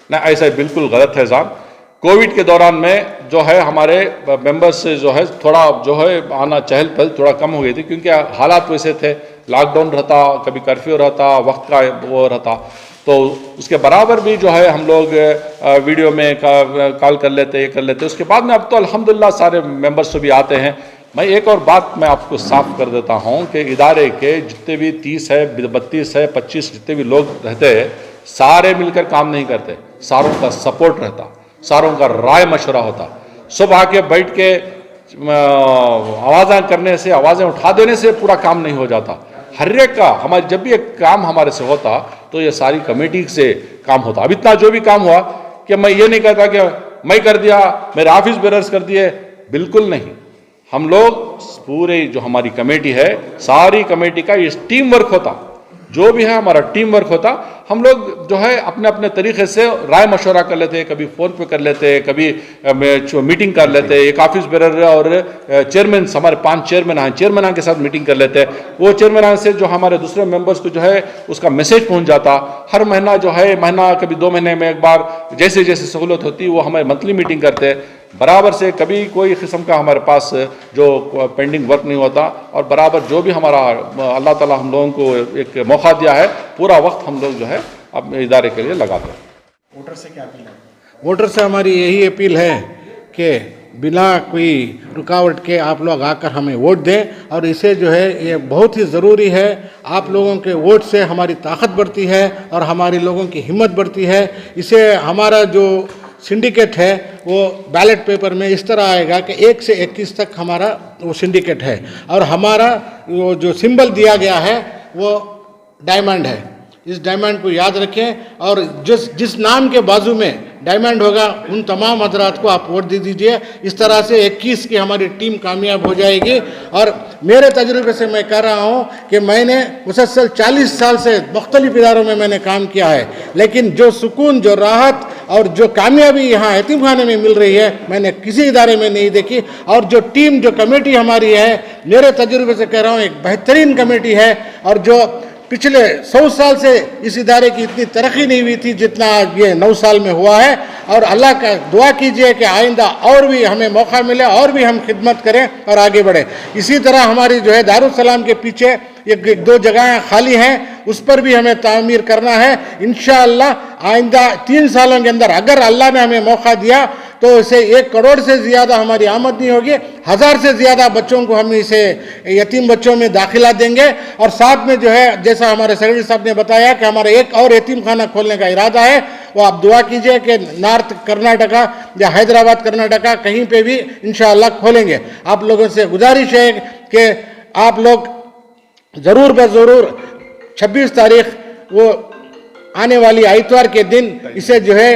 B: नहीं, ऐसा बिल्कुल गलत है साहब। कोविड के दौरान में जो है हमारे मेंबर्स से जो है थोड़ा जो है आना चहल पहल थोड़ा कम हो गई थी, क्योंकि हालात वैसे थे, लॉकडाउन रहता, कभी कर्फ्यू रहता, वक्त का वो रहता, तो उसके बराबर भी जो है हम लोग वीडियो में कॉल कर लेते, ये कर लेते। उसके बाद में अब तो अल्हम्दुलिल्लाह सारे मेंबर्स भी आते हैं। मैं एक और बात मैं आपको साफ कर देता हूं कि इदारे के जितने भी 30 है, 32 है, 25 जितने भी लोग रहते हैं, सारे मिलकर काम नहीं करते, सारों का सपोर्ट रहता, सारों का राय मशवरा होता, सब आके बैठ के आवाज़ें करने से, आवाज़ें उठा देने से पूरा काम नहीं हो जाता। हर एक का हमारे जब भी एक काम हमारे से होता तो ये सारी कमेटी से काम होता। अब इतना जो भी काम हुआ कि मैं ये नहीं कहता कि मैं कर दिया, मेरे ऑफिस बेरर्स कर दिए, बिल्कुल नहीं। हम लोग पूरे जो हमारी कमेटी है, सारी कमेटी का ये टीम वर्क होता, जो भी है हमारा टीम वर्क होता। हम लोग जो है अपने अपने तरीके से राय मशवरा कर लेते हैं, कभी फ़ोन पे कर लेते हैं, कभी मीटिंग कर लेते हैं। एक ऑफिस बेरर और चेयरमैन, हमारे 5 चेयरमैन हैं, चेयरमैन के साथ मीटिंग कर लेते हैं। वो चेयरमैन से जो हमारे दूसरे मेंबर्स को जो है उसका मैसेज पहुंच जाता। हर महीना जो है, महीना कभी 2 महीने में एक बार, जैसे जैसे सहूलत होती है वो हमारे मंथली मीटिंग करते हैं बराबर से। कभी कोई किस्म का हमारे पास जो पेंडिंग वर्क नहीं होता, और बराबर जो भी हमारा अल्लाह ताला हम लोगों को एक मौका दिया है, पूरा वक्त हम लोग जो है अपने इदारे के लिए लगाते हैं।
C: वोटर से क्या अपील है? वोटर से हमारी यही अपील है कि बिना कोई रुकावट के आप लोग आकर हमें वोट दें। और इसे जो है ये बहुत ही ज़रूरी है, आप लोगों के वोट से हमारी ताकत बढ़ती है और हमारी लोगों की हिम्मत बढ़ती है। इसे हमारा जो सिंडिकेट है वो बैलेट पेपर में इस तरह आएगा कि 1 से 21 तक हमारा वो सिंडिकेट है, और हमारा वो जो सिंबल दिया गया है वो डायमंड है। इस डायमंड को याद रखें, और जिस नाम के बाजू में डायमंड होगा उन तमाम हजरात को आप वोट दे दीजिए। इस तरह से 21 की हमारी टीम कामयाब हो जाएगी। और मेरे तजुर्बे से मैं कह रहा हूँ कि मैंने मुसलसल 40 साल से मुख्तलिफ इदारों में मैंने काम किया है, लेकिन जो सुकून, जो राहत और जो कामयाबी यहाँ यतीम खाने में मिल रही है मैंने किसी इदारे में नहीं देखी। और जो टीम, जो कमेटी हमारी है, मेरे तजुर्बे से कह रहा हूँ एक बेहतरीन कमेटी है। और जो पिछले 100 साल से इस इदारे की इतनी तरक्की नहीं हुई थी जितना ये 9 साल में हुआ है। और अल्लाह का दुआ कीजिए कि आइंदा और भी हमें मौका मिले और भी हम खिदमत करें और आगे बढ़े। इसी तरह हमारी जो है दारुस्सलाम के पीछे एक 2 जगहें खाली हैं, उस पर भी हमें तामीर करना है। इंशाअल्लाह आइंदा 3 सालों के अंदर अगर अल्लाह ने हमें मौका दिया तो इसे 1 करोड़ से ज़्यादा हमारी आमदनी होगी, 1000 से ज़्यादा बच्चों को हम इसे यतीम बच्चों में दाखिला देंगे। और साथ में जो है, जैसा हमारे सेक्रेटरी साहब ने बताया कि हमारा एक और यतीम खाना खोलने का इरादा है, वो आप दुआ कीजिए कि नॉर्थ कर्नाटका या हैदराबाद कर्नाटका कहीं पे भी इंशाअल्लाह खोलेंगे। आप लोगों से गुजारिश है कि आप लोग ज़रूर ज़रूर 26 तारीख वो आने वाली आइतवार के दिन इसे जो है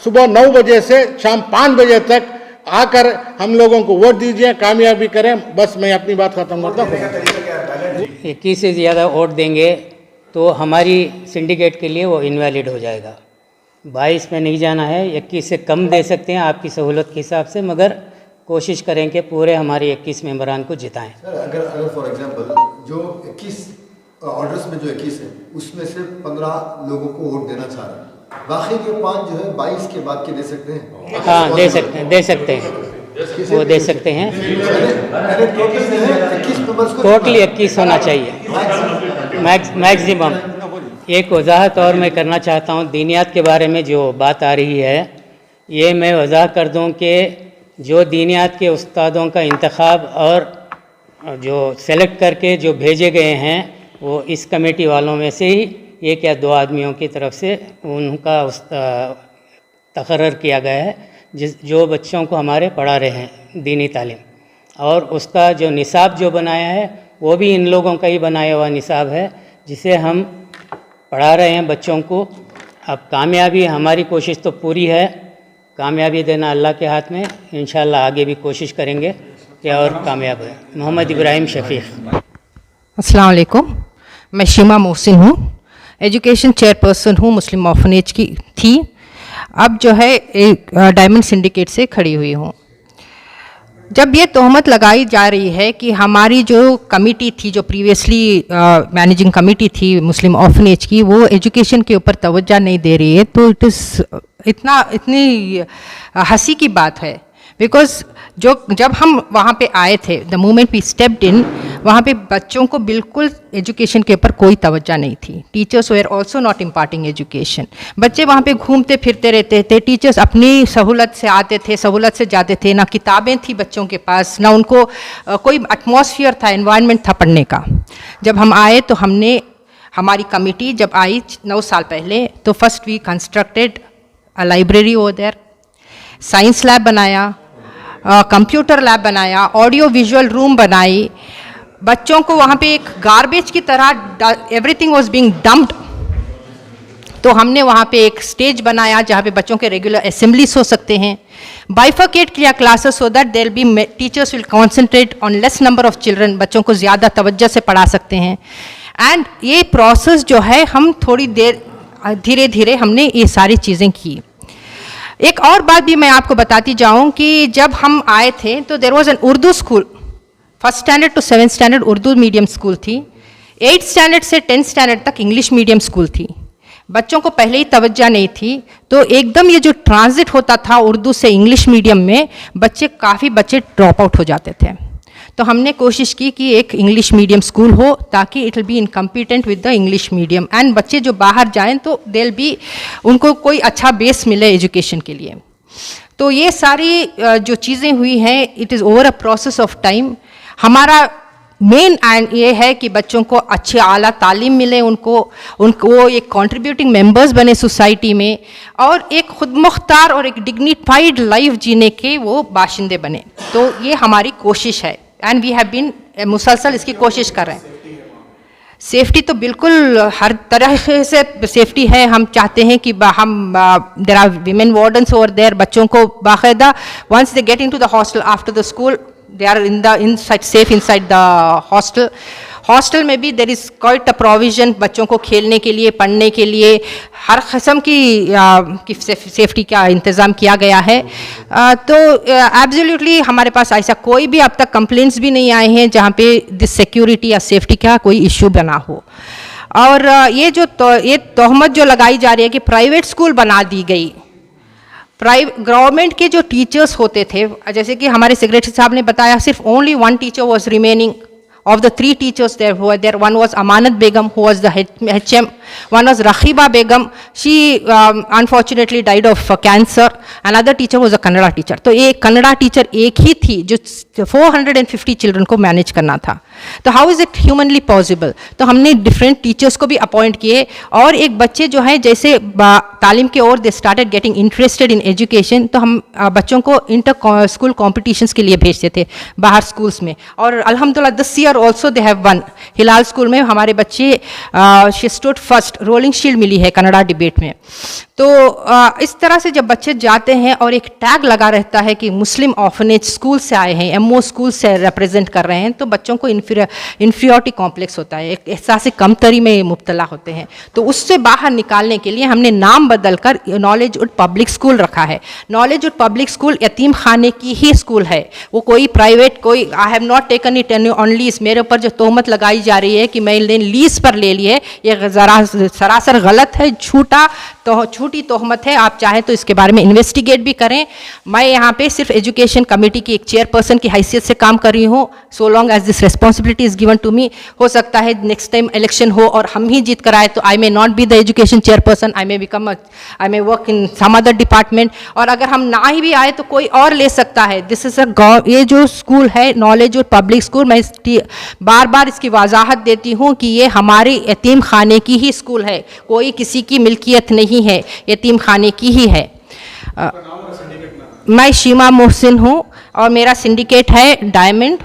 C: सुबह 9 बजे से शाम 5 बजे तक आकर हम लोगों को वोट दीजिए, कामयाबी करें। बस मैं अपनी बात खत्म करता हूँ।
D: 21 से ज़्यादा वोट देंगे तो हमारी सिंडिकेट के लिए वो इनवैलिड हो जाएगा। 22 में नहीं जाना है, 21 से कम दे सकते हैं आपकी सहूलत के हिसाब से, मगर कोशिश करें कि पूरे हमारे 21 मेंबरान को जिताएं।
E: सर अगर फॉर एग्जांपल जो 21 ऑर्डर्स में जो 21 है उसमें से 15 लोगों को वोट देना चाह रहे हैं, बाकी के 5 जो है 22 के बाद के दे सकते हैं?
D: हाँ, दे सकते हैं, वो दे सकते हैं। टोटली 21 होना चाहिए मैक्सिमम। एक वजाहत और मैं करना चाहता हूँ दीनियात के बारे में जो बात आ रही है, ये मैं वजाह कर दूँ कि जो दीनियात के उस्तादों का इंतखाब और जो सेलेक्ट करके जो भेजे गए हैं वो इस कमेटी वालों में से ही 1 या 2 आदमियों की तरफ से उनका तकर्रर किया गया है, जो बच्चों को हमारे पढ़ा रहे हैं दीनी तालीम। और उसका जो निसाब जो बनाया है वो भी इन लोगों का ही बनाया हुआ निसाब है जिसे हम पढ़ा रहे हैं बच्चों को। अब कामयाबी, हमारी कोशिश तो पूरी है, कामयाबी देना अल्लाह के हाथ में। इंशाअल्लाह आगे भी कोशिश करेंगे कि और कामयाब है। मोहम्मद इब्राहिम शफीक।
F: अस्सलाम वालेकुम, मैं शीमा मोहसिन हूँ, एजुकेशन चेयरपर्सन हूँ, मुस्लिम ऑर्फनेज की थी, अब जो है एक डायमंड सिंडिकेट से खड़ी हुई हूँ। जब ये तोहमत लगाई जा रही है कि हमारी जो कमेटी थी, जो प्रीवियसली मैनेजिंग कमेटी थी मुस्लिम ऑर्फनेज की, वो एजुकेशन के ऊपर तवज्जो नहीं दे रही है, तो इतनी हंसी की बात है। बिकॉज जब हम वहाँ पे आए थे, the moment we stepped in, वहाँ पे बच्चों को बिल्कुल एजुकेशन के ऊपर कोई तवज्जो नहीं थी। Teachers were also not imparting education. बच्चे वहाँ पे घूमते फिरते रहते थे, टीचर्स अपनी सहूलत से आते थे, सहूलत से जाते थे, ना किताबें थी बच्चों के पास, ना उनको कोई एटमॉस्फेयर था, एनवायरनमेंट था पढ़ने का। जब हम आए तो हमारी कमेटी जब आई 9 साल पहले, तो first we constructed a library over there, science lab बनाया, कंप्यूटर लैब बनाया, ऑडियो विजुअल रूम बनाई। बच्चों को वहाँ पे एक गार्बेज की तरह एवरीथिंग वाज बीइंग डंप्ड, तो हमने वहाँ पे एक स्टेज बनाया जहाँ पे बच्चों के रेगुलर असेंबलीज हो सकते हैं। बाइफर्केट किया classes so that there be teachers will concentrate on less number of children, बच्चों को ज़्यादा तवज्जो से पढ़ा सकते हैं। एंड ये प्रोसेस जो है हम थोड़ी देर धीरे धीरे हमने ये सारी चीज़ें की। एक और बात भी मैं आपको बताती जाऊं कि जब हम आए थे तो there was an Urdu school, 1st standard to 7th standard Urdu medium school थी, 8th स्टैंडर्ड से 10th स्टैंडर्ड तक इंग्लिश मीडियम स्कूल थी। बच्चों को पहले ही तवज्जो नहीं थी, तो एकदम ये जो ट्रांजिट होता था उर्दू से इंग्लिश मीडियम में, काफ़ी बच्चे ड्रॉप आउट हो जाते थे। तो हमने कोशिश की कि एक इंग्लिश मीडियम स्कूल हो ताकि it will be in competent with the English medium, and बच्चे जो बाहर जाएं तो देल बी उनको कोई अच्छा बेस मिले एजुकेशन के लिए। तो ये सारी जो चीज़ें हुई हैं, it is over a process of time. हमारा मेन ये है कि बच्चों को अच्छी आला तालीम मिले, उनको एक कंट्रीब्यूटिंग मेंबर्स बने सोसाइटी में, और एक खुद मुख्तार और एक डिग्निफाइड लाइफ जीने के वो बाशिंदे बने। तो ये हमारी कोशिश है, एंड वी हैव बीन मुसलसल इसकी कोशिश कर रहे हैं। सेफ्टी तो बिल्कुल हर तरह से सेफ्टी है। हम चाहते हैं कि हम there are women wardens over there, बच्चों को बाकायदा once they get into the hostel after the school they are inside safe inside the hostel में भी there is quite a provision बच्चों को खेलने के लिए, पढ़ने के लिए, हर किस्म की सेफ्टी का इंतज़ाम किया गया है। तो एब्सोल्युटली हमारे पास ऐसा कोई भी अब तक कंप्लेंट्स भी नहीं आए हैं जहाँ पे दिस सिक्योरिटी या सेफ्टी का कोई इशू बना हो। और ये तोहमत जो लगाई जा रही है कि प्राइवेट स्कूल बना दी गई, गवर्नमेंट के जो टीचर्स होते थे, जैसे कि हमारे सेक्रेटरी साहब ने बताया, सिर्फ only one teacher was remaining of the three teachers there who were there. One was Amanat Begum, who was the HM. One was Rakhiba Begum. She unfortunately died of cancer. Another teacher was a Kannada teacher. तो एक Kannada teacher एक ही थी जो 450 children को manage करना था। तो how is it humanly possible? तो हमने डिफरेंट टीचर्स को भी अपॉइंट किए, और एक बच्चे जो हैं जैसे तालीम के ओर they started getting interested in education, तो हम बच्चों को इंटर स्कूल कॉम्पिटिशन्स के लिए भेजते थे बाहर स्कूल्स में। और अल्हम्दुलिल्लाह this year also they have won. Hilal school में हमारे बच्चे she stood first, rolling shield मिली है कन्नड़ा डिबेट में। तो इस तरह से जब बच्चे जाते हैं और एक टैग लगा रहता है कि मुस्लिम ऑर्फनेज स्कूल से आए हैं, एमओ स्कूल से रिप्रेजेंट कर रहे हैं, तो बच्चों को इन्फीरियरिटी कॉम्प्लेक्स होता है, एक एहसास कमतरी में मुब्तला होते हैं। तो उससे बाहर निकालने के लिए हमने नाम बदलकर नॉलेजवुड पब्लिक स्कूल रखा है। नॉलेजवुड पब्लिक स्कूल यतीम खाने की ही स्कूल है, वो कोई प्राइवेट, कोई I have not taken it on lease. मेरे ऊपर जो तोहमत लगाई जा रही है कि मैंने लीज पर ले ली है, ये सरासर गलत है, झूठी तोहमत है। आप चाहें तो इसके बारे में इन्वेस्टिगेट भी करें। मैं यहाँ पे सिर्फ एजुकेशन कमेटी की एक चेयरपर्सन की हैसियत से काम कर रही हूँ। So long as this responsibility is given to me, हो सकता है नेक्स्ट टाइम इलेक्शन हो और हम ही जीत कर आए तो I may not be the education chairperson, I may work in some other department, और अगर हम ना ही भी आए तो कोई और ले सकता है। दिस इज ये जो स्कूल है नॉलेजवुड पब्लिक स्कूल, मैं बार बार इसकी वजाहत देती हूँ कि ये हमारे यतीम खाने की ही स्कूल है, कोई किसी की मिल्कियत नहीं है, यतीम खाने की ही है। मैं शीमा मोहसिन हूँ और मेरा सिंडिकेट है डायमंड।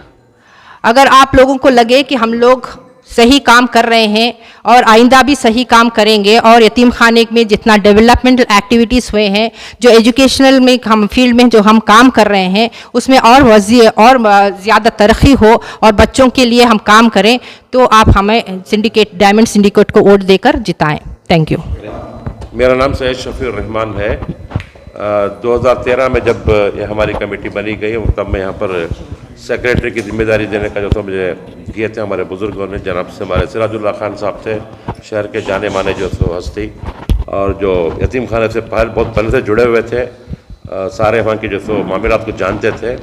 F: अगर आप लोगों को लगे कि हम लोग सही काम कर रहे हैं और आइंदा भी सही काम करेंगे, और यतीम खाने में जितना डेवलपमेंटल एक्टिविटीज़ हुए हैं, जो एजुकेशनल में हम फील्ड में जो हम काम कर रहे हैं, उसमें और ज़्यादा तरक्की हो और बच्चों के लिए हम काम करें, तो आप हमें सिंडिकेट डायमंड सिंडिकेट को वोट देकर जिताएं। Thank you.
G: मेरा नाम सैयद शफीर रहमान है। 2013 में जब ये हमारी कमेटी बनी गई, तब मैं यहाँ पर सेक्रेटरी की जिम्मेदारी देने का जो तो मुझे दिए थे हमारे बुज़ुर्गों ने, जनाब से हमारे सिराजुल्लाह खान साहब थे, शहर के जाने माने जो तो हस्ती, और जो यतीम खाने से बहुत पहले से जुड़े हुए थे, सारे वहाँ के जो सो मामलात को जानते थे,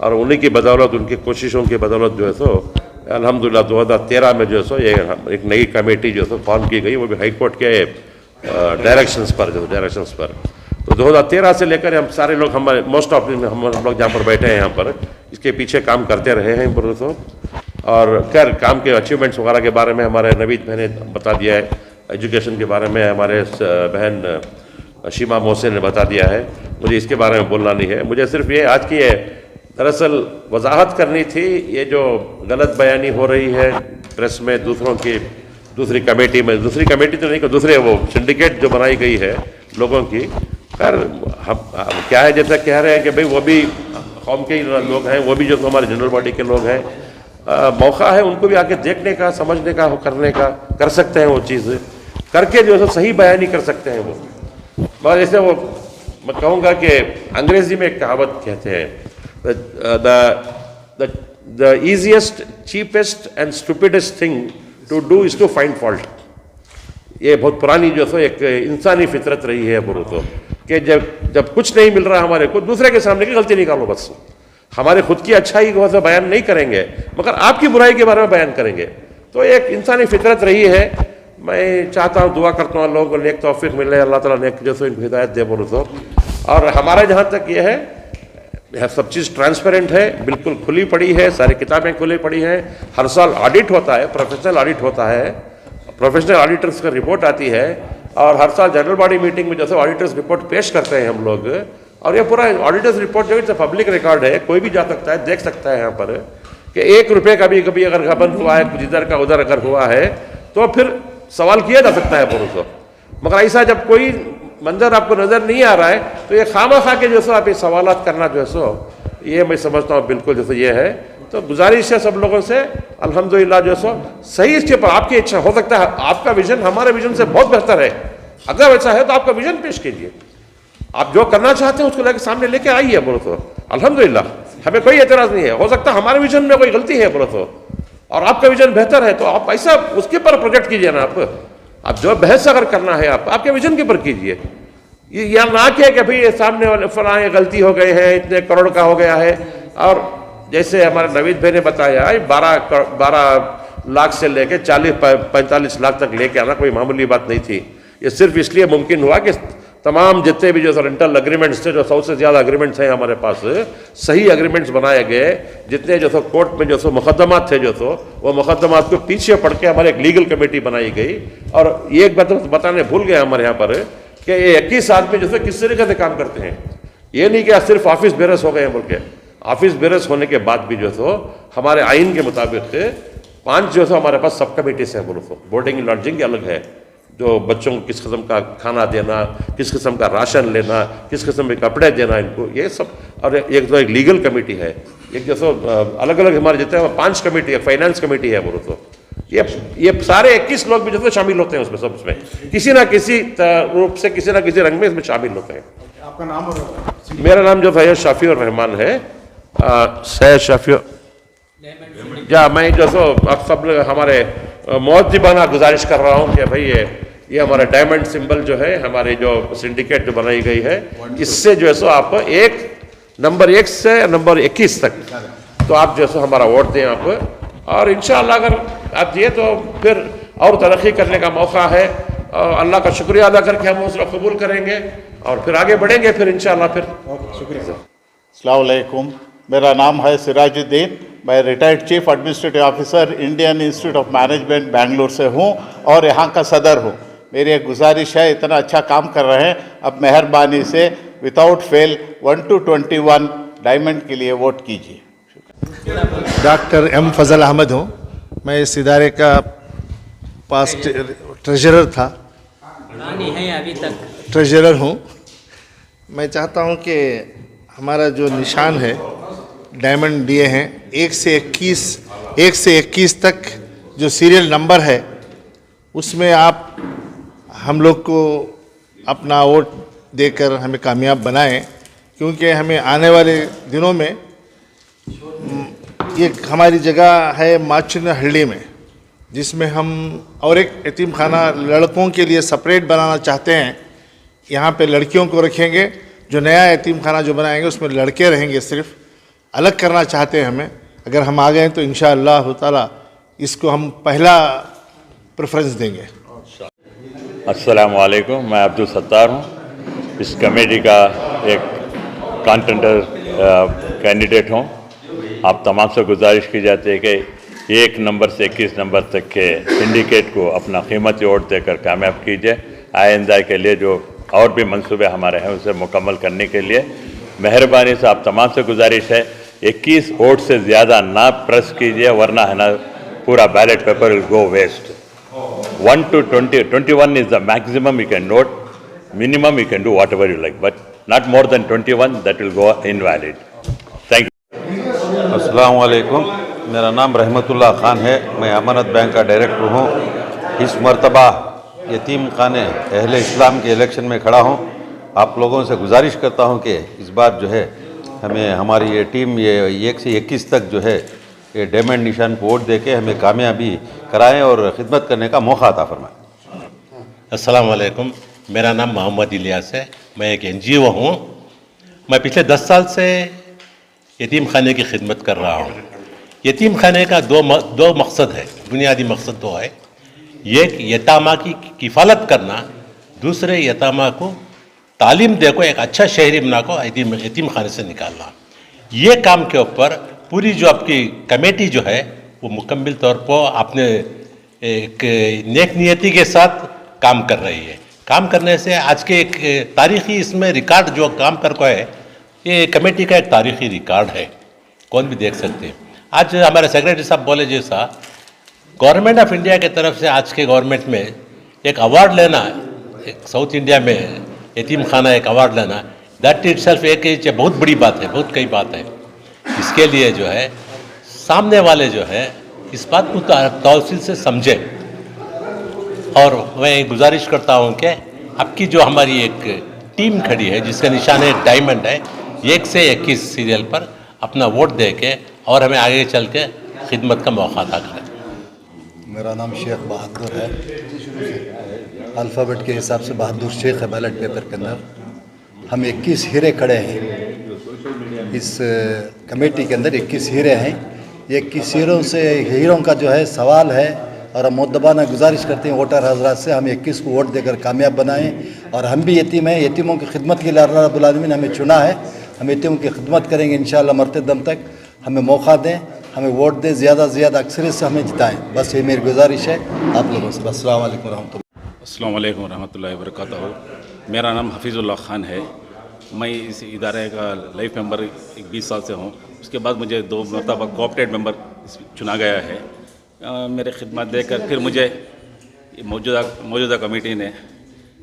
G: और उन्हीं की बदौलत, उनकी कोशिशों की बदौलत जो है सो अल्हम्दुलिल्लाह 2013 में जो है सो ये एक नई कमेटी जो है फॉर्म की गई, वो भी हाई कोर्ट के डायरेक्शंस पर। तो 2013 से लेकर हम सारे लोग, हमारे मोस्ट ऑफ हम लोग जहाँ पर बैठे हैं यहाँ पर, इसके पीछे काम करते रहे हैं तो। और खैर काम के अचीवमेंट्स वगैरह के बारे में हमारे नवीद भाई ने बता दिया है, एजुकेशन के बारे में हमारे बहन शीमा मोहसिन ने बता दिया है, मुझे इसके बारे में बोलना नहीं है। मुझे सिर्फ ये आज की दरअसल वजाहत करनी थी, ये जो गलत बयानी हो रही है प्रेस में दूसरों की, दूसरी कमेटी में, दूसरी कमेटी तो नहीं, दूसरे वो सिंडिकेट जो बनाई गई है लोगों की, पर हम क्या है जैसा कह रहे हैं कि भाई वो भी कौम के लोग हैं, वो भी जो हमारे जनरल बॉडी के लोग हैं, मौका है उनको भी आके देखने का, समझने का, करने का, कर सकते हैं वो चीज़ करके जो है सही बयानी कर सकते हैं वो। मगर जैसे वो मैं कहूँगा कि अंग्रेजी में एक कहावत कहते हैं, the easiest, cheapest and stupidest thing to do is to find fault. ये बहुत पुरानी जो है एक इंसानी फितरत रही है बुरो तो, कि जब कुछ नहीं मिल रहा हमारे को, दूसरे के सामने की गलती निकालो बस। हमारे खुद की अच्छाई को तो बयान नहीं करेंगे, मगर आपकी बुराई के बारे में बयान करेंगे। तो एक इंसानी फितरत रही है। मैं चाहता हूँ, दुआ करता हूँ लोगों को नेक तौफीक मिले, अल्लाह ताला नेक जैसे इनको हिदायत दे बोलो तो। और हमारा जहाँ तक ये है यह सब चीज़ ट्रांसपेरेंट है, बिल्कुल खुली पड़ी है, सारी किताबें खुली पड़ी हैं। हर साल ऑडिट होता है, प्रोफेशनल ऑडिट होता है, प्रोफेशनल ऑडिटर्स का रिपोर्ट आती है और हर साल जनरल बॉडी मीटिंग में जैसे ऑडिटर्स रिपोर्ट पेश करते हैं हम लोग। और ये पूरा ऑडिटर्स रिपोर्ट जो है पब्लिक रिकॉर्ड है, कोई भी जा सकता है, देख सकता है यहाँ पर कि 1 रुपये का भी कभी अगर गबन हुआ है, कुछ इधर का उधर अगर हुआ है तो फिर सवाल किया जा सकता है पुरुष को। मगर ऐसा जब कोई मंजर आपको नज़र नहीं आ रहा है तो ये खामा खा के जो सो आप ये सवालात करना जो है सो ये मैं समझता हूँ बिल्कुल जैसे ये है। तो गुजारिश है सब लोगों से अल्हम्दुलिल्लाह जो सो सही इसके पर आपकी इच्छा हो सकता है, आपका विजन हमारे विजन से बहुत बेहतर है, अगर वैसा है तो आपका विजन पेश कीजिए, आप जो करना चाहते हैं उसको लेकर सामने लेके आइए बोलो तो अल्हम्दुलिल्लाह हमें कोई एतराज़ नहीं है। हो सकता है हमारे विजन में कोई गलती है बोलो तो और आपका विजन बेहतर है तो आप ऐसा उसके पर प्रोजेक्ट कीजिए ना। आप जो बहस अगर करना है आप आपके विजन के पर कीजिए, ये या ना कि भाई ये सामने वाले फलां गलती हो गए हैं, इतने करोड़ का हो गया है। और जैसे हमारे नवीद भाई ने बताया 12 लाख से लेके 40-45 लाख तक लेके आना कोई मामूली बात नहीं थी। ये सिर्फ इसलिए मुमकिन हुआ कि तमाम जितने भी जो रेंटल एग्रीमेंट्स थे, जो 100 से ज़्यादा एग्रीमेंट्स हैं हमारे पास, सही एग्रीमेंट्स बनाए गए। जितने जो कोर्ट में जो मुकदमात थे वो मुकदमात को पीछे पड़ के हमारे एक लीगल कमेटी बनाई गई। और ये एक बात बताने भूल गए हमारे यहाँ पर कि ये 21 आदमी जो किस तरीके से काम करते हैं। ये नहीं कि सिर्फ ऑफिस बेरस हो गए हैं बोल के, ऑफिस बेरस होने के बाद भी जो हमारे आइन के मुताबिक 5 जो हमारे पास सब कमेटीज हैं बोलो तो। बोर्डिंग लॉजिंग अलग है, जो बच्चों को किस किस्म का खाना देना, किस किस्म का राशन लेना, किस किस्म के कपड़े देना इनको, ये सब। और एक तो एक लीगल कमेटी है, एक जो अलग अलग हमारे जितने 5 कमेटी है, फाइनेंस कमेटी है बोलो तो। ये सारे 21 लोग भी जो शामिल होते हैं उसमें, सब उसमें किसी ना किसी रूप से किसी ना किसी रंग में इसमें शामिल होते हैं।
C: आपका नाम और
G: मेरा नाम जो सैयद शफीउर रहमान है, सैयद शफीउर। या मैं जो आप सब हमारे मौजूबाना गुजारिश कर रहा हूँ कि भाई ये हमारा डायमंड सिंबल जो है हमारे जो सिंडिकेट जो बनाई गई है, इससे जो है सो आप नंबर 1 से नंबर 21 तक तो आप जो है हमारा वोट दें आप। और इंशाअल्लाह अगर आप दिए तो फिर और तरक्की करने का मौका है। अल्लाह का शुक्रिया अदा करके हम उसको कबूल करेंगे और फिर आगे बढ़ेंगे फिर इंशाअल्लाह। फिर
C: शुक्रिया।
H: अस्सलाम वालेकुम, मेरा नाम है सिराजुद्दीन, मैं retired chief administrative officer Indian institute of management Bengaluru से हूँ और यहाँ का सदर हूँ। मेरी एक गुजारिश है, इतना अच्छा काम कर रहे हैं, अब मेहरबानी से विदाउट फेल 1 to 21 डायमंड के लिए वोट कीजिए।
I: डॉक्टर एम फजल अहमद हूँ, मैं इस इदारे का पास्ट ट्रेजरर था,
D: नहीं है अभी तक
I: ट्रेजरर हूँ। मैं चाहता हूँ कि हमारा जो निशान है डायमंड दिए हैं 1 से 21 तक जो सीरियल नंबर है उसमें आप हम लोग को अपना वोट देकर हमें कामयाब बनाएं, क्योंकि हमें आने वाले दिनों में ये हमारी जगह है माचनहल्ली में, जिसमें हम और एक यतीम खाना लड़कों के लिए सेपरेट बनाना चाहते हैं। यहाँ पे लड़कियों को रखेंगे, जो नया यतीम खाना जो बनाएंगे उसमें लड़के रहेंगे, सिर्फ अलग करना चाहते हैं हमें। अगर हम आ गए तो इंशाअल्लाह ताला इसको हम पहला प्रेफरेंस देंगे।
J: अस्सलाम वालेकुम, मैं अब्दुल सत्तार हूँ, इस कमेटी का एक कॉन्टेंडर कैंडिडेट हूँ। आप तमाम से गुजारिश की जाती है कि 1 नंबर से 21 नंबर तक के सिंडिकेट को अपना कीमती वोट देकर कामयाब कीजिए। आइंदा के लिए जो और भी मंसूबे हमारे हैं उसे मुकम्मल करने के लिए मेहरबानी से आप तमाम से गुजारिश है 21 वोट से ज़्यादा ना प्रेस कीजिए, वरना है ना पूरा ballot paper will go waste. 1 to 21 is the maximum you can note. Minimum you can do whatever you like, but not more than 21, that will go invalid. Thank you.
K: अस्सलाम वालेकुम, मेरा नाम रहमतुल्लाह खान है, मैं अमानत बैंक का डायरेक्टर हूँ। इस मरतबा यतीम खाने अहले इस्लाम के इलेक्शन में खड़ा हूँ। आप लोगों से गुजारिश करता हूँ कि इस बार जो है हमें हमारी ये टीम ये 1 से 21 तक जो है ये डायमंड निशान को वोट देके हमें कामयाबी कराएं और ख़िदमत करने का मौका अता फरमाएं।
L: अस्सलाम वालेकुम, मेरा नाम मोहम्मद इलियास है, मैं एक NGO हूँ। मैं पिछले 10 साल से यतीम खाने की खिदमत कर रहा हूँ। यतीम खाने का दो मकसद है, बुनियादी मकसद 2 है। एक यतामा की किफ़ालत करना, दूसरे यतामा को तालीम दे को एक अच्छा शहरी बना को यतीम खाने से निकालना, ये काम के ऊपर पूरी जो आपकी कमेटी जो है वो मुकम्मल तौर पर आपने एक नेक नियति के साथ काम कर रही है। काम करने से आज के एक तारीखी इसमें रिकॉर्ड जो काम कर को है, ये कमेटी का एक तारीखी रिकॉर्ड है, कौन भी देख सकते हैं। आज हमारे सेक्रेटरी साहब बोले जैसा गवर्नमेंट ऑफ इंडिया की तरफ से आज के गवर्नमेंट में एक अवार्ड लेना, एक साउथ इंडिया में यतीम खाना एक अवार्ड लेना, दैट इटसेल्फ एक बहुत बड़ी बात है, बहुत कई बात है। इसके लिए जो है सामने वाले जो है इस बात को तौसील से समझे, और मैं गुजारिश करता हूँ कि आपकी जो हमारी एक टीम खड़ी है जिसका निशान है डायमंड है, 1 से 21 सीरियल पर अपना वोट दे के और हमें आगे चल के खिदमत का मौका अता करें।
E: मेरा नाम शेख बहादुर है, अल्फ़ाबेट के हिसाब से बहादुर शेख है बैलेट पेपर के अंदर। हम 21 हीरे खड़े हैं इस कमेटी के अंदर, 21 हीरे हैं। 21 हीरों का जो है सवाल है, और हम मुद्दबाना गुजारिश करते हैं वोटर हजरात से हम 21 को वोट देकर कामयाब बनाएं। और हम भी यतीम हैं, यतीमों की खिदमत के लिए अल्लाह रब्बुल आलमीन ने हमें चुना है, हम यतीमों की खिदमत करेंगे इंशाअल्लाह मरते दम तक। हमें मौका दें, हमें वोट दें, ज़्यादा से ज़्यादा अक्सरियत से हमें जिताएं, बस ये मेरी गुजारिश है आप लोगों से। अस्सलाम वालेकुम रहमतुल्लाह।
M: अस्सलाम वालेकुम रहमतुल्लाहि व बरकातहू। मेरा नाम हफीज़ुल्लाह ख़ान है, मैं इस इदारे का लाइफ मेंबर 20 साल से हूँ। उसके बाद मुझे 2 मरतबा कोऑपरेटिव मेंबर चुना गया है। मेरे खिदमत देकर फिर मुझे मौजूदा कमेटी ने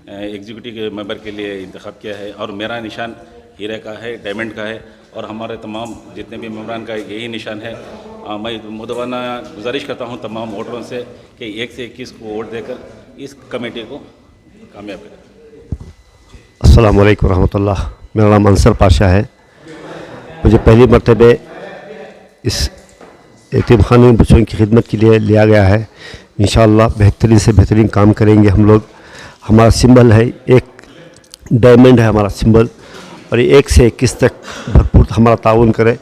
M: एग्जीक्यूटिव के मेंबर के लिए इंतखाब किया है, और मेरा निशान हीरे का है, डायमंड का है, और हमारे तमाम जितने भी मेंबरान का यही निशान है। मैं मुद्दबाना गुजारिश करता हूँ तमाम वोटरों से कि 1 से 21 को वोट देकर इस कमेटी को कामयाब करें।
N: अस्सलाम वालेकुम रहमतुल्लाह। मेरा नाम अंसर पाशा है। मुझे पहली मरतबे इस यतीम खाने में बच्चों की खिदमत के लिए लिया गया है। इंशाअल्लाह बेहतरीन से बेहतरीन काम करेंगे हम लोग। हमारा सिंबल है एक डायमंड है हमारा सिंबल, और 1 से 21 तक भरपूर हमारा ताउन करें।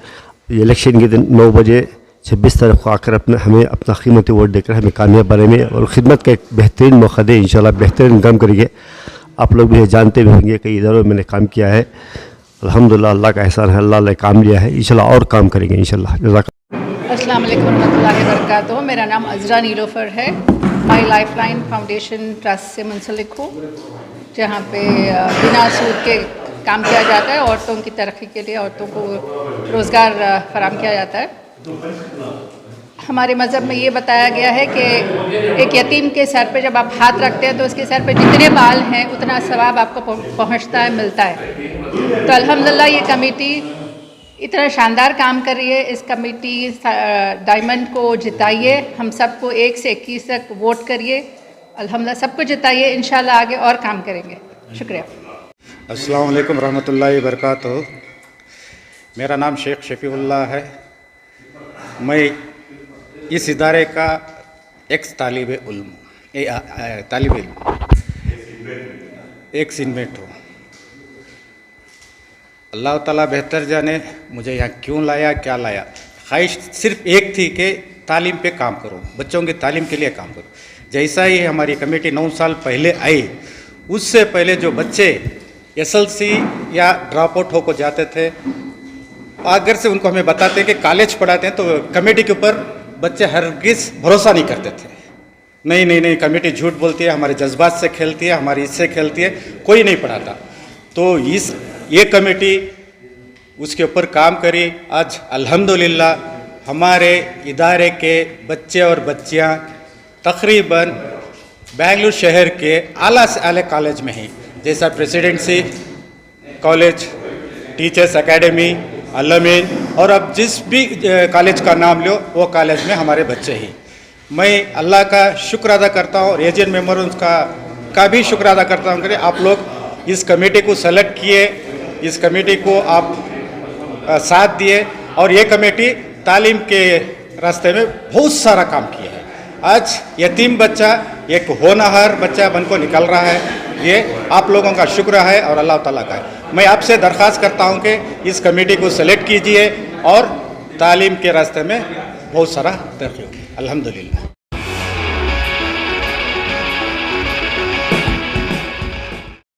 N: इलेक्शन के दिन 9 बजे 26 तारीख को आकर हमें अपना कीमती वोट देकर हमें कामयाब बनाएंगे, और ख़िदमत का एक बेहतरीन मौका दें। इंशाअल्लाह बेहतरीन काम करेंगे। आप लोग भी जानते भी होंगे कई इदारों में मैंने काम किया है, अल्हम्दुलिल्लाह अल्लाह का एहसान है, अल्लाह ने काम लिया है। इंशाअल्लाह और काम करेंगे इंशाअल्लाह।
O: अस्सलाम वालेकुम रहमतुल्लाहि व बरकातहू। मेरा नाम अज़रा नीलोफ़र है, मैं लाइफलाइन फाउंडेशन ट्रस्ट से मुंसलिक हूँ, जहाँ पे बिना सूद के काम किया जाता है। औरतों की तरक्की के लिए औरतों को रोज़गार फराहम किया जाता है। हमारे मज़हब में ये बताया गया है कि एक यतीम के सर पे जब आप हाथ रखते हैं तो उसके सर पे जितने बाल हैं उतना सवाब आपको पहुँचता है, मिलता है। तो अल्हम्दुलिल्लाह ये कमेटी इतना शानदार काम कर रही है। इस कमेटी डायमंड को जिताइए, हम सबको 1 से 21 तक वोट करिए, अल्हम्दुलिल्लाह सबको जिताइए। इंशाल्लाह आगे और काम करेंगे। शुक्रिया।
P: अस्सलाम वालेकुम रहमतुल्लाहि व बरकातहू। मेरा नाम शेख शफीउल्लाह है, मैं इस इदारे का एक्स तालिब इल्म एक्स इनमेट हूँ। अल्लाह ताला बेहतर जाने मुझे यहाँ क्यों लाया, क्या लाया। ख्वाहिश सिर्फ एक थी कि तालीम पे काम करूँ, बच्चों की तालीम के लिए काम करूँ। जैसा ही हमारी कमेटी 9 साल पहले आई, उससे पहले जो बच्चे SLC या ड्रॉप आउट होकर जाते थे, अगर से उनको हमें बताते कि कॉलेज पढ़ाते हैं, तो कमेटी के ऊपर बच्चे हरगिज़ भरोसा नहीं करते थे। नहीं कमेटी झूठ बोलती है, हमारे जज्बात से खेलती है, हमारी इससे खेलती है, कोई नहीं पढ़ाता। तो ये कमेटी उसके ऊपर काम करी। आज अल्हम्दुलिल्लाह हमारे इदारे के बच्चे और बच्चियां तकरीबन बेंगलुरु शहर के आला से आला कॉलेज में हैं, जैसा presidency college, teachers academy, Al-Ameen, और अब जिस भी कॉलेज का नाम लो वो कॉलेज में हमारे बच्चे हैं। मैं अल्लाह का शुक्र अदा करता हूँ और एजेंट मेम्बरों का भी शुक्र अदा करता हूँ कि आप लोग इस कमेटी को सेलेक्ट किए, इस कमेटी को आप साथ दिए, और ये कमेटी तालीम के रास्ते में बहुत सारा काम किया है। आज यतीम बच्चा एक होनहार बच्चा बनकर निकल रहा है, ये आप लोगों का शुक्र है और अल्लाह ताला का है। मैं आपसे दरख्वास्त करता हूँ कि इस कमेटी को सेलेक्ट कीजिए और तालीम के रास्ते में बहुत सारा तरक्की होगी। अल्हम्दुलिल्लाह।